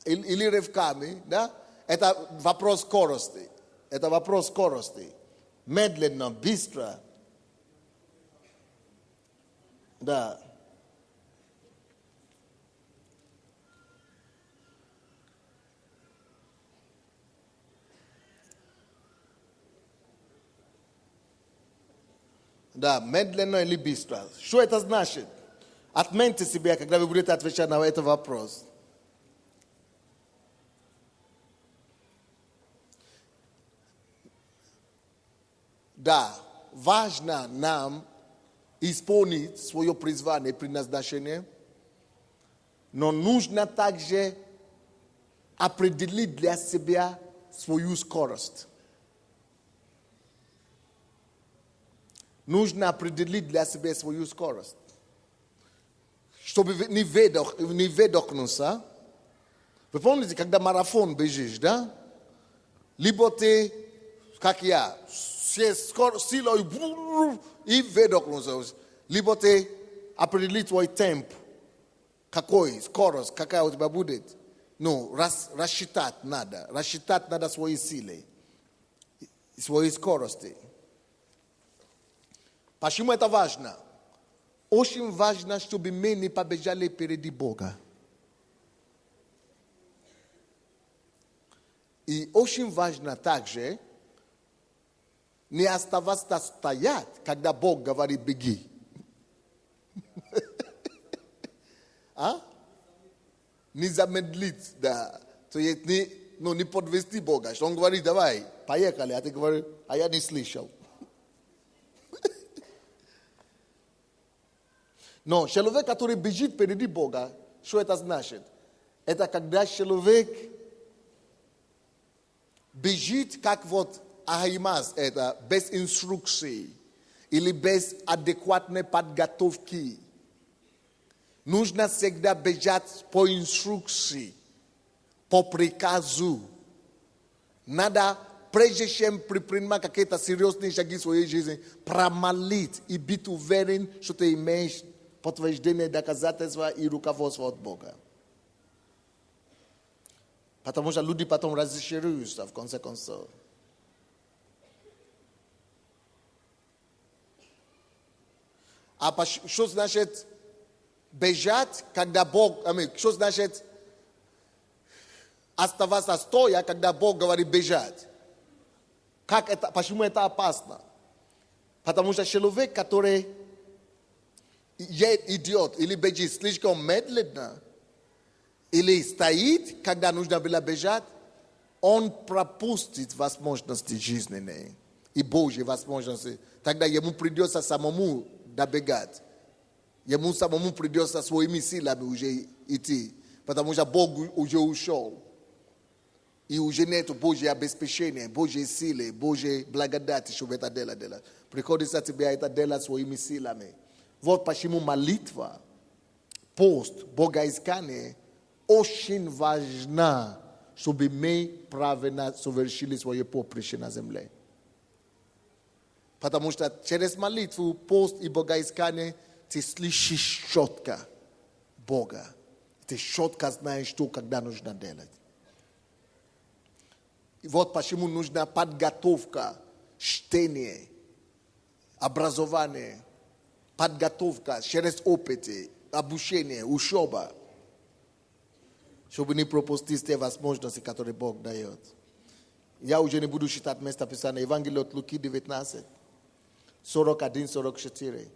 Или рывками, да? Это вопрос скорости. Это вопрос скорости. Медленно, быстро. Да. Да, медленно или быстро. Что это значит? Отменьте себя, когда вы будете отвечать на этот вопрос. Да, важно нам исполнить свое призвание, предназначение, но нужно также определить для себя свою скорость. Нужно определить для себя свою скорость. Чтобы не выдохнуться. Вы помните, когда марафон бежишь, да? Либо ты, как я, силой и выдохнулся. Либо ты определи твой темп. Какой, скорость, какая у тебя будет. Ну, рассчитать надо. Рассчитать надо свои силы. Свои скорости. Почему это важно? Очень важно, чтобы мы не побежали впереди Бога. И очень важно также не оставаться стоять, когда Бог говорит «беги». Не замедлить, да. То есть не подвести Бога. Что Он говорит «давай, поехали», а ты говоришь «а я не слышал». Но человек, который бежит впереди Бога, Что это значит? Это когда человек бежит, как вот Ахимаз, это без инструкции или без адекватной подготовки. Нужно всегда бежать по инструкции, по приказу. Надо, прежде чем предпринимать какие-то серьезные шаги в своей жизни, промолить и быть уверен, что ты имеешь подтверждение, доказательства и руководство от Бога. Потому что люди потом разочаруются в конце концов. А что значит бежать, когда Бог, что значит оставаться стоя, когда Бог говорит бежать? Как это, почему это опасно? Потому что человек, который идет или бежит слишком медленно, или стоит, когда нужно было бежать, он пропустит возможности жизненные и Божьи возможности. Тогда ему придется самому добегать. Ему самому придется своими силами уже идти. Потому что Бог уже ушел. И уже нет Божьего обеспечения, Божьей силы, Божьей благодати, чтобы это делать. Приходится тебе это делать своими силами. Вот почему молитва, пост, богоискание очень важна, чтобы мы правильно совершили свое поприще на земле. Потому что через молитву, пост и богоискание ты слышишь четко Бога. Ты четко знаешь, что когда нужно делать. И вот почему нужна подготовка, чтение, образование, подготовка через опыт, обучение, учеба, чтобы не пропустить те возможности, которые Бог дает. Я уже не буду читать место Писания. Евангелие от Луки 19, 41-44.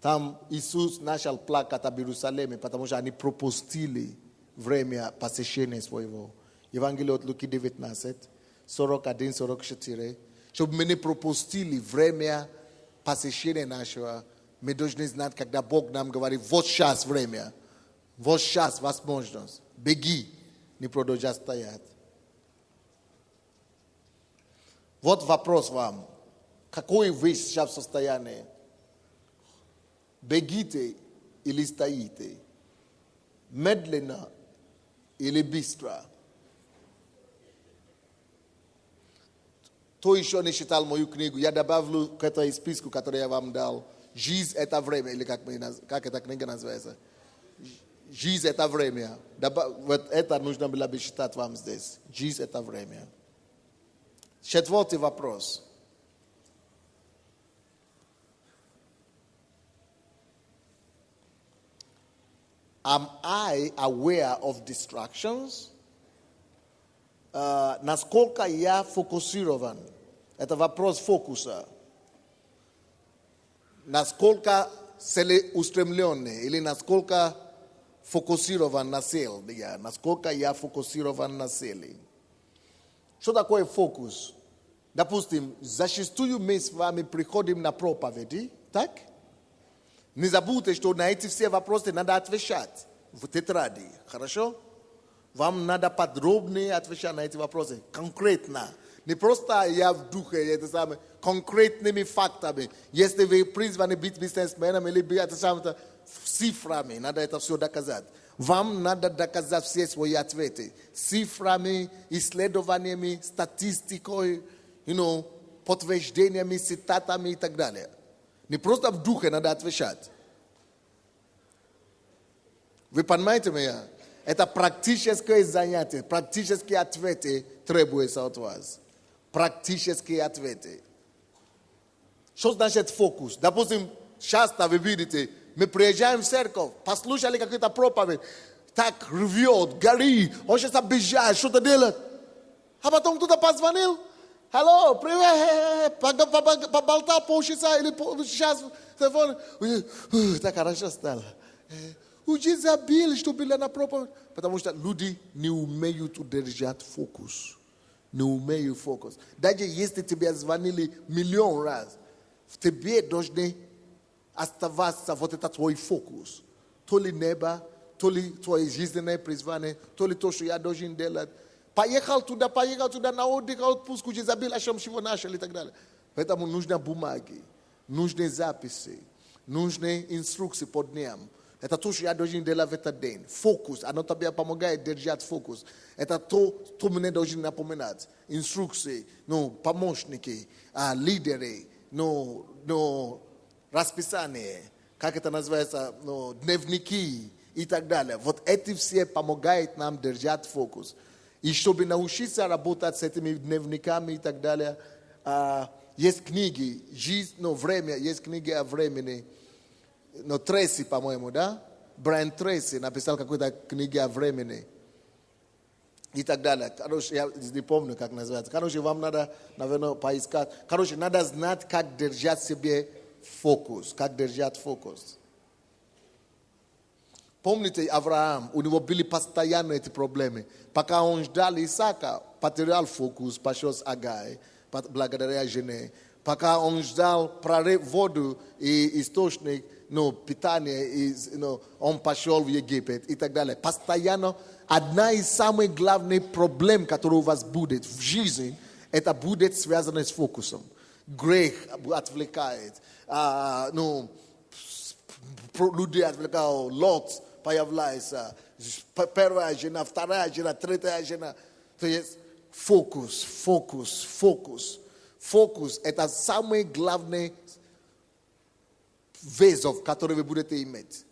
Там Иисус начал плакать об Иерусалиме, потому что они пропустили время посещения своего. Евангелие от Луки 19, 41-44. Чтобы мы не пропустили время посещения нашего, мы должны знать, когда Бог нам говорит, вот сейчас время, вот сейчас возможность. Беги, не продолжай стоять. Вот вопрос вам. Какое вы сейчас состояние? Бегите или стоите? Медленно или быстро? Кто еще не читал мою книгу? Я добавлю к этой списку, который я вам дал. Жизнь – это время, или как эта книга называется? Жизнь – это время. Вот это нужно было бы читать вам здесь. Жизнь – это время. Четвертый вопрос. Am I aware of distractions? Насколько я фокусирован? Это вопрос фокуса. Насколько целеустремленный или насколько фокусирован на цели. Насколько я фокусирован на цели. Что такое фокус? Допустим, зачастую мы с вами приходим на проповеди, так? Не забудьте, что на эти все вопросы надо отвечать в тетради, хорошо? Вам надо подробнее отвечать на эти вопросы, конкретно. Не просто я в духе, это самое, конкретными фактами. Если вы призваны быть бизнесменом или быть это самое, цифрами, надо это все доказать. Вам надо доказать все свои ответы. Цифрами, исследованиями, статистикой, подтверждениями, цитатами и так далее. Не просто в духе надо отвечать. Вы понимаете меня? Это практическое занятие, практические ответы требуются от вас. Практические ответы. Что значит фокус? Допустим, часто вы видите, мы приезжаем в церковь, послушали какую-то проповедь, так рвет, горит, он сейчас обижает, что-то делает. А потом кто-то позвонил, алло, привет, поболтал полчаса или час, телефон, так хорошо стало. Уже забили, что были на проповедь. Потому что люди не умеют удержать фокус. Не умеют фокус. Даже если тебе звонили миллион раз, в тебе должны оставаться вот этот твой фокус. То ли небо, то ли твои жизненные призвания, то ли то, что я должен делать. Поехал туда, на отдых, отпуск, уже забил, о чем чего начал и так далее. Поэтому нужны бумаги, нужны записи, нужны инструкции по дням. Это то, что я должен делать в этот день. Фокус. Оно тебе помогает держать фокус. Это то, что мне должен напоминать. Инструкции, помощники, лидеры, расписание, как это называется, дневники и так далее. Вот эти все помогают нам держать фокус. И чтобы научиться работать с этими дневниками и так далее, есть книги, жизнь, время, есть книги о времени. Трейси, по-моему, да? Брайан Трейси написал какую-то книгу о времени. И так далее. Короче, я не помню, как называется. Короче, вам надо, наверное, поискать. Короче, надо знать, как держать себе фокус. Как держать фокус. Помните, Авраам, у него были постоянно эти проблемы. Пока он ждал Исаака, потерял фокус, пошел с Агай, благодаря жене. Пока он ждал прорыв воду и источник, питание, он пошел в Египет и так далее. Постоянно одна из самых главных проблем, которые у вас будет в жизни, это будет связано с фокусом. Грех отвлекает. Люди отвлекают. Лот появляется. Первая жена, вторая жена, третья жена. То есть фокус. Фокус – это самый главный вызов, который вы будете иметь.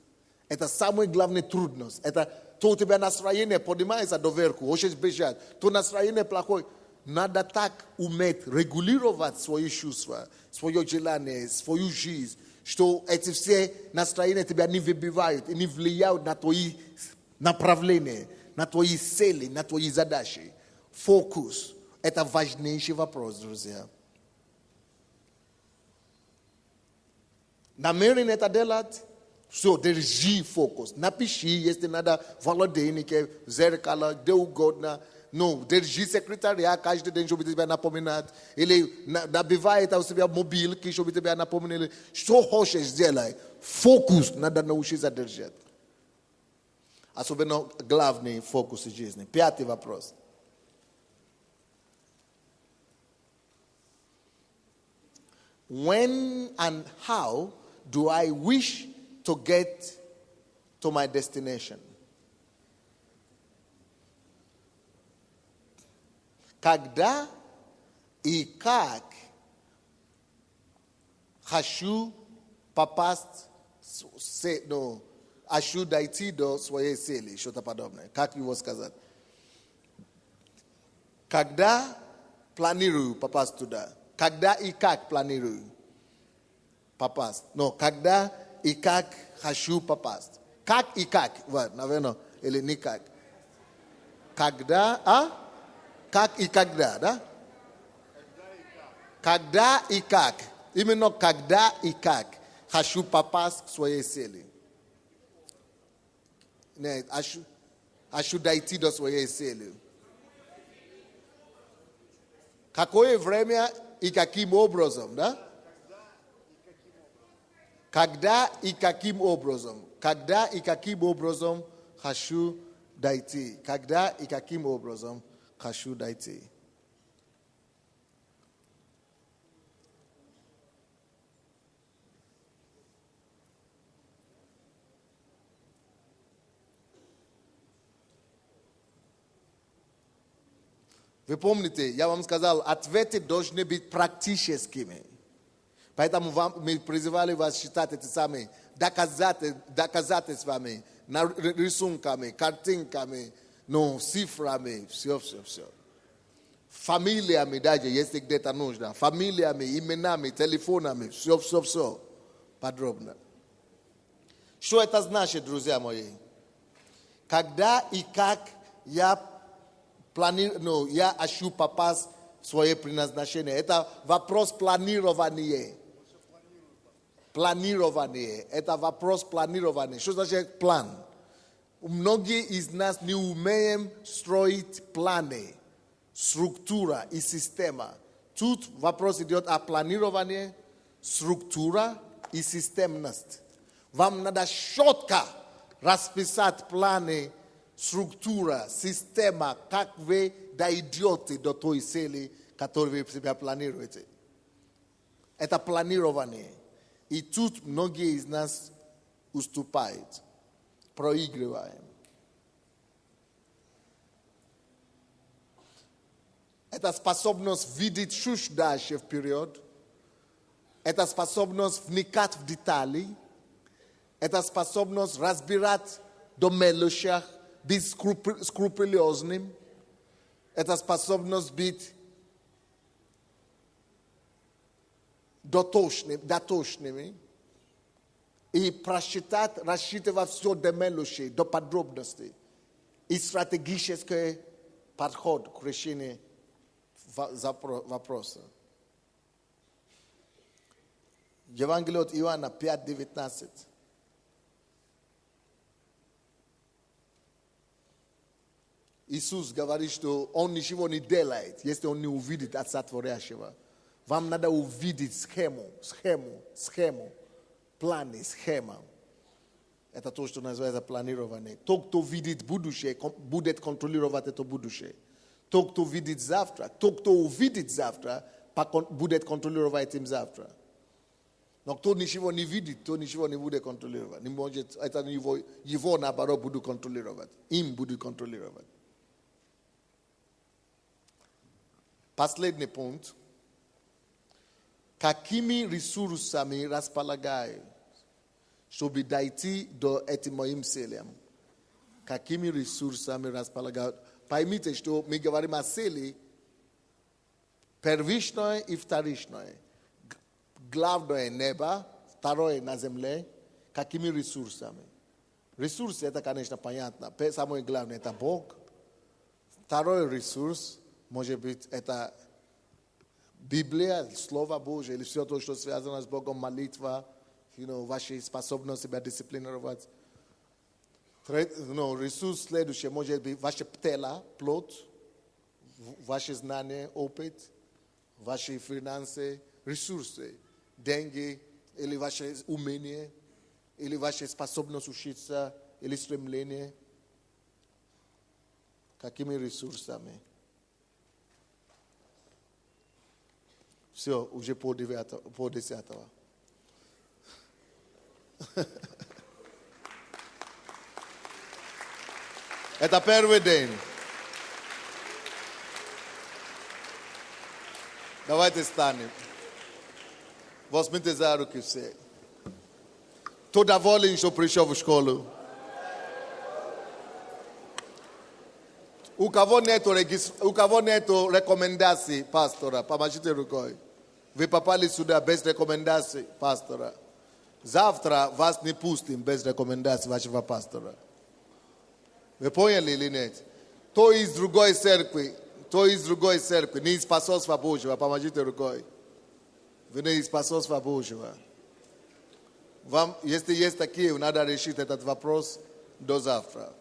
Это самая главная трудность. Это то у тебя настроение поднимается доверху, хочешь бежать. То настроение плохое. Надо так уметь регулировать свои чувства, свое желание, свою жизнь, что эти все настроения тебя не выбивают и не влияют на твои направления, на твои цели, на твои задачи. Фокус – это важнейший вопрос, друзья. Намерение это делать, все, держи фокус. Напиши, если надо, в холодильнике, в зеркало, где угодно. Держи секретаря, каждый день, чтобы тебя напоминать. Или набивай это у себя мобилки, чтобы тебя напоминать. Что хочешь сделать, фокус надо научиться держать. Особенно главный фокус в жизни. 5-й вопрос. When and how do I wish to get to my destination? Когда и как хочу попасть, хочу дойти до своей цели, что-то подобное. Как его сказать? Когда планирую попасть туда? Когда и как планирую попасть? Когда и как хочу попасть. Как и как? Вот, наверное, или никак. Когда, Как и когда, да? Когда и как. Именно когда и как хочу попасть к своей цели. Нет, хочу дойти до своей цели. Какое время и каким образом, да? Когда и каким образом. Когда и каким образом хочу дойти. Когда и каким образом хочу дойти. Вы помните, я вам сказал, ответы должны быть практическими. Поэтому мы призывали вас считать эти самые доказательствами, рисунками, картинками, цифрами, все. Фамилиями даже, если где-то нужно. Фамилиями, именами, телефонами, все. Подробно. Что это значит, друзья мои? Когда и как я хочу попасть в свое предназначение. Это вопрос планирования. Это вопрос планирования. Что значит план? Многие из нас не умеем строить планы, структура и система. Тут вопрос идет о планировании, структура и системность. Вам надо четко Raspisat plane, structura, sistema, kakve da idiote do to iseli, katorve se planirujete. Eta planirované. I тут многие из нас уступают, проигрываем. Это способность видеть чушь дальше вперед. Это способность вникать в детали. Это способность разбирать до мелочах, быть скрупулезным. Это способность быть дотошными и просчитать, рассчитывать все до мелочей, до подробностей. И стратегический подход к решению вопроса. Евангелие от Иоанна 5:19. Иисус говорит, что Он ничего не делает, если Он не увидит Отца Творящего. Вам надо увидеть схему, планы, схема. Это то, что называется планирование. Тот, кто видит будущее, будет контролировать это будущее. Тот, кто видит завтра, тот, кто увидит завтра, будет контролировать им завтра. Но кто ничего не видит, то ничего не будет контролировать. Не может, это его наоборот будут контролировать. Им будут контролировать. Последний пункт. Какими ресурсами располагаю, чтобы дойти до этим моим целям? Какими ресурсами располагаю? Поймите, что мы говорим о цели первичное и вторичное. Главное небо, второе на земле. Какими ресурсами? Ресурсы, это, конечно, понятно. Самое главное, это Бог. Второй ресурс, может быть, это Библия, Слово Божие, или все то, что связано с Богом, молитва, ваши способности себя дисциплинировать. Ресурс следующий, может быть, ваше тело, плоть, ваши знания, опыт, ваши финансы, ресурсы, деньги, или ваше умение, или ваша способность учиться, или стремление. Какими ресурсами? Все, уже по 10. Это первый день. Давайте станем. Возьмите за руки все. Кто доволен, что пришел в школу? У кого нету рекомендаций пастора? Помогите рукой. Вы попали сюда без рекомендаций пастора. Завтра вас не пустим без рекомендаций вашего пастора. Вы поняли или нет? То из другой церкви, не из посольства Божьего. Помогите рукой. Вы не из посольства Божьего. Вам, если есть такие, надо решить этот вопрос до завтра.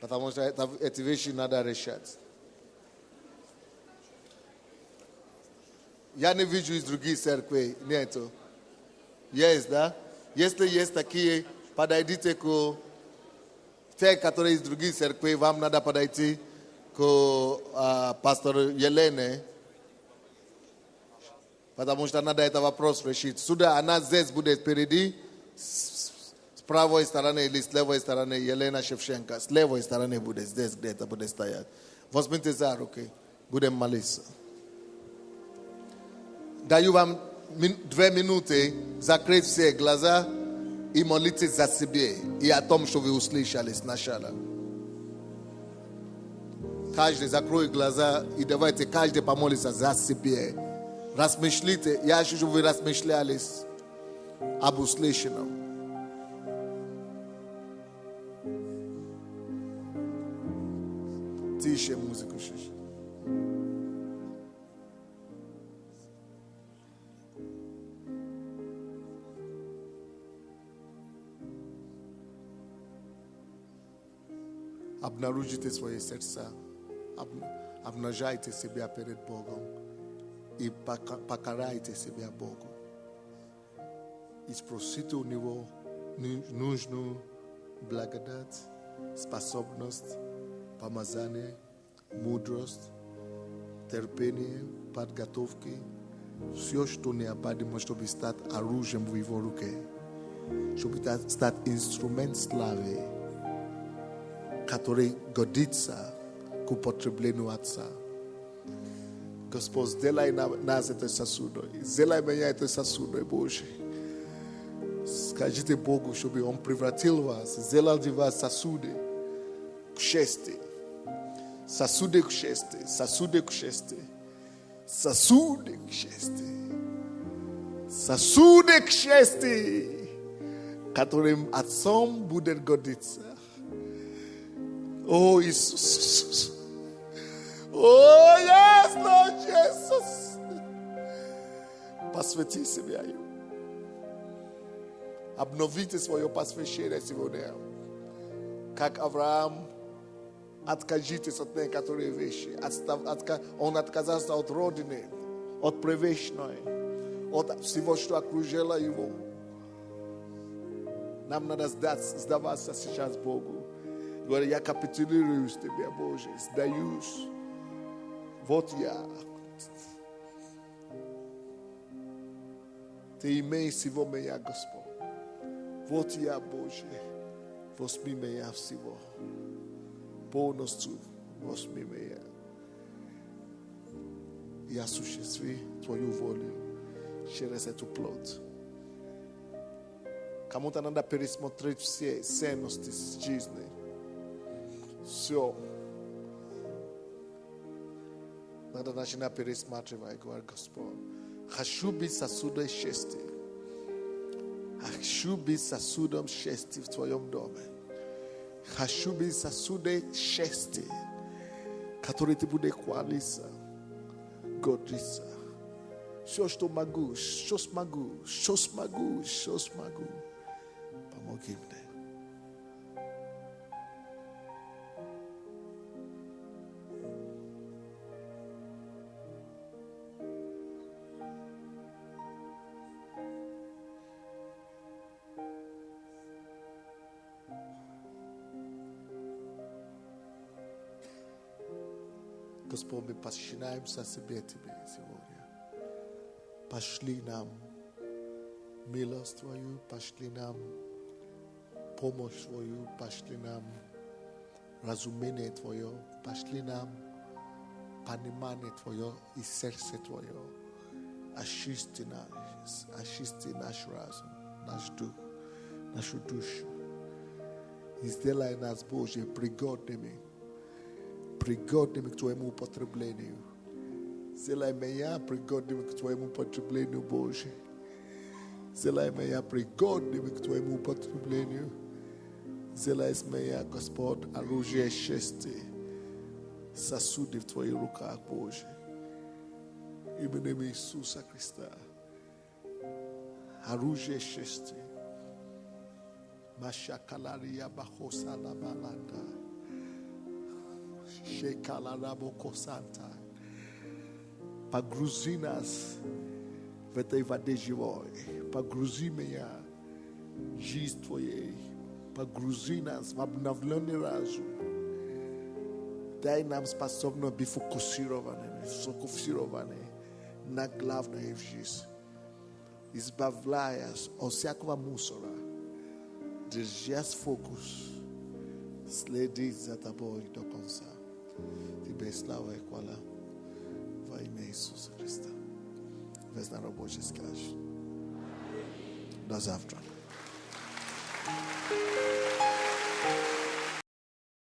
Потому что эти вещи надо решать. Я не вижу из других церквей. Нету. Есть, да? Если есть такие, подойдите к те, которые из других церквей, вам надо подойти к пастору Елене. Потому что надо этот вопрос решить. Сюда она здесь будет впереди. С правой стороны или с левой стороны Елена Шевченко. С левой стороны будет здесь где-то будет стоять. Возьмите за руки. Будем молиться. Даю вам 2 минуты закрыть все глаза и молитесь за себя и о том, что вы услышали сначала. Каждый закроет глаза и давайте каждый помолится за себя. Размышляйте. Я хочу, чтобы вы размышлялись об услышанном. Тише музыку чуть. Обнаружите свои сердца, обнажайте себя перед Богом и покарайте себя Богу. И спросите у Него нужную blagodat, sposobnost, pomazanie, mudrost, terpenie, подготовки. Все, что необходимо, чтобы стать оружием в его руке. Чтобы стать инструмент славы, который годится к употреблению Отца. Господь, сделай нас этой сосудой. Сделай меня этой сосудой, Боже. Скажите Богу, чтобы Он превратил вас, сделал de вас сосуды к чести. Сосуды к чести, сосуды к чести. Сосуды к чести. Сосуды к чести, которым Отцом будет годиться. О, Иисус. О, yes, Lord Jesus. Посвяти себя Ему. Обновите свое посвящение сегодня. Как Авраам, откажитесь от некоторых вещей. Он отказался от родины, от привычной, от всего, что окружило его. Нам надо сдаваться сейчас Богу. Говорю, я капитулирую с Тебе, Боже, сдаюсь. Вот я. Ты имей всего меня, Господь. Вот я, Боже. Возьми меня всего. Полностью возьми меня. И осуществи Твою волю через эту плоть. Кому-то надо пересмотреть все ценности жизни. Все. Надо начинать пересматривать, говорит Господь. Хочу быть сосудом счастья. Хочу быть сосудом счастья в Твоем доме. Хочу быть сосудом счастья, который Ты будешь хвалиться, гордиться. Все, что могу, что смогу, что смогу, что смогу. Помоги мне. Господь, мы подчиняемся себе Тебе сегодня. Пошли нам милость Твою, пошли нам помощь Твою, пошли нам разумение Твое, пошли нам понимание Твое и сердце Твое. Очисти наш разум, наш дух, нашу душу. И сделай нас, Боже, пригодными к Твоему употреблению. Сделай меня пригодными к Твоему употреблению, Боже. Сделай меня пригодными к Твоему употреблению. Сделай из меня, Господь, оружие счастья, сосуды в Твоих руках, Боже. Именем Иисуса Христа. Оружие счастья. Машакалария бахоса лабаланда. Погрузи нас в этой воде живой. Погрузи меня в жизнь Твоей. Погрузи нас в обновленный разум. Дай нам способность быть сфокусированы на главное в жизни. Избавляя от всякого мусора. Держась фокус. Следить за Тобой до конца. Тебе слава и хвала во имя Иисуса Христа. Весь народ Божий скажет. До завтра.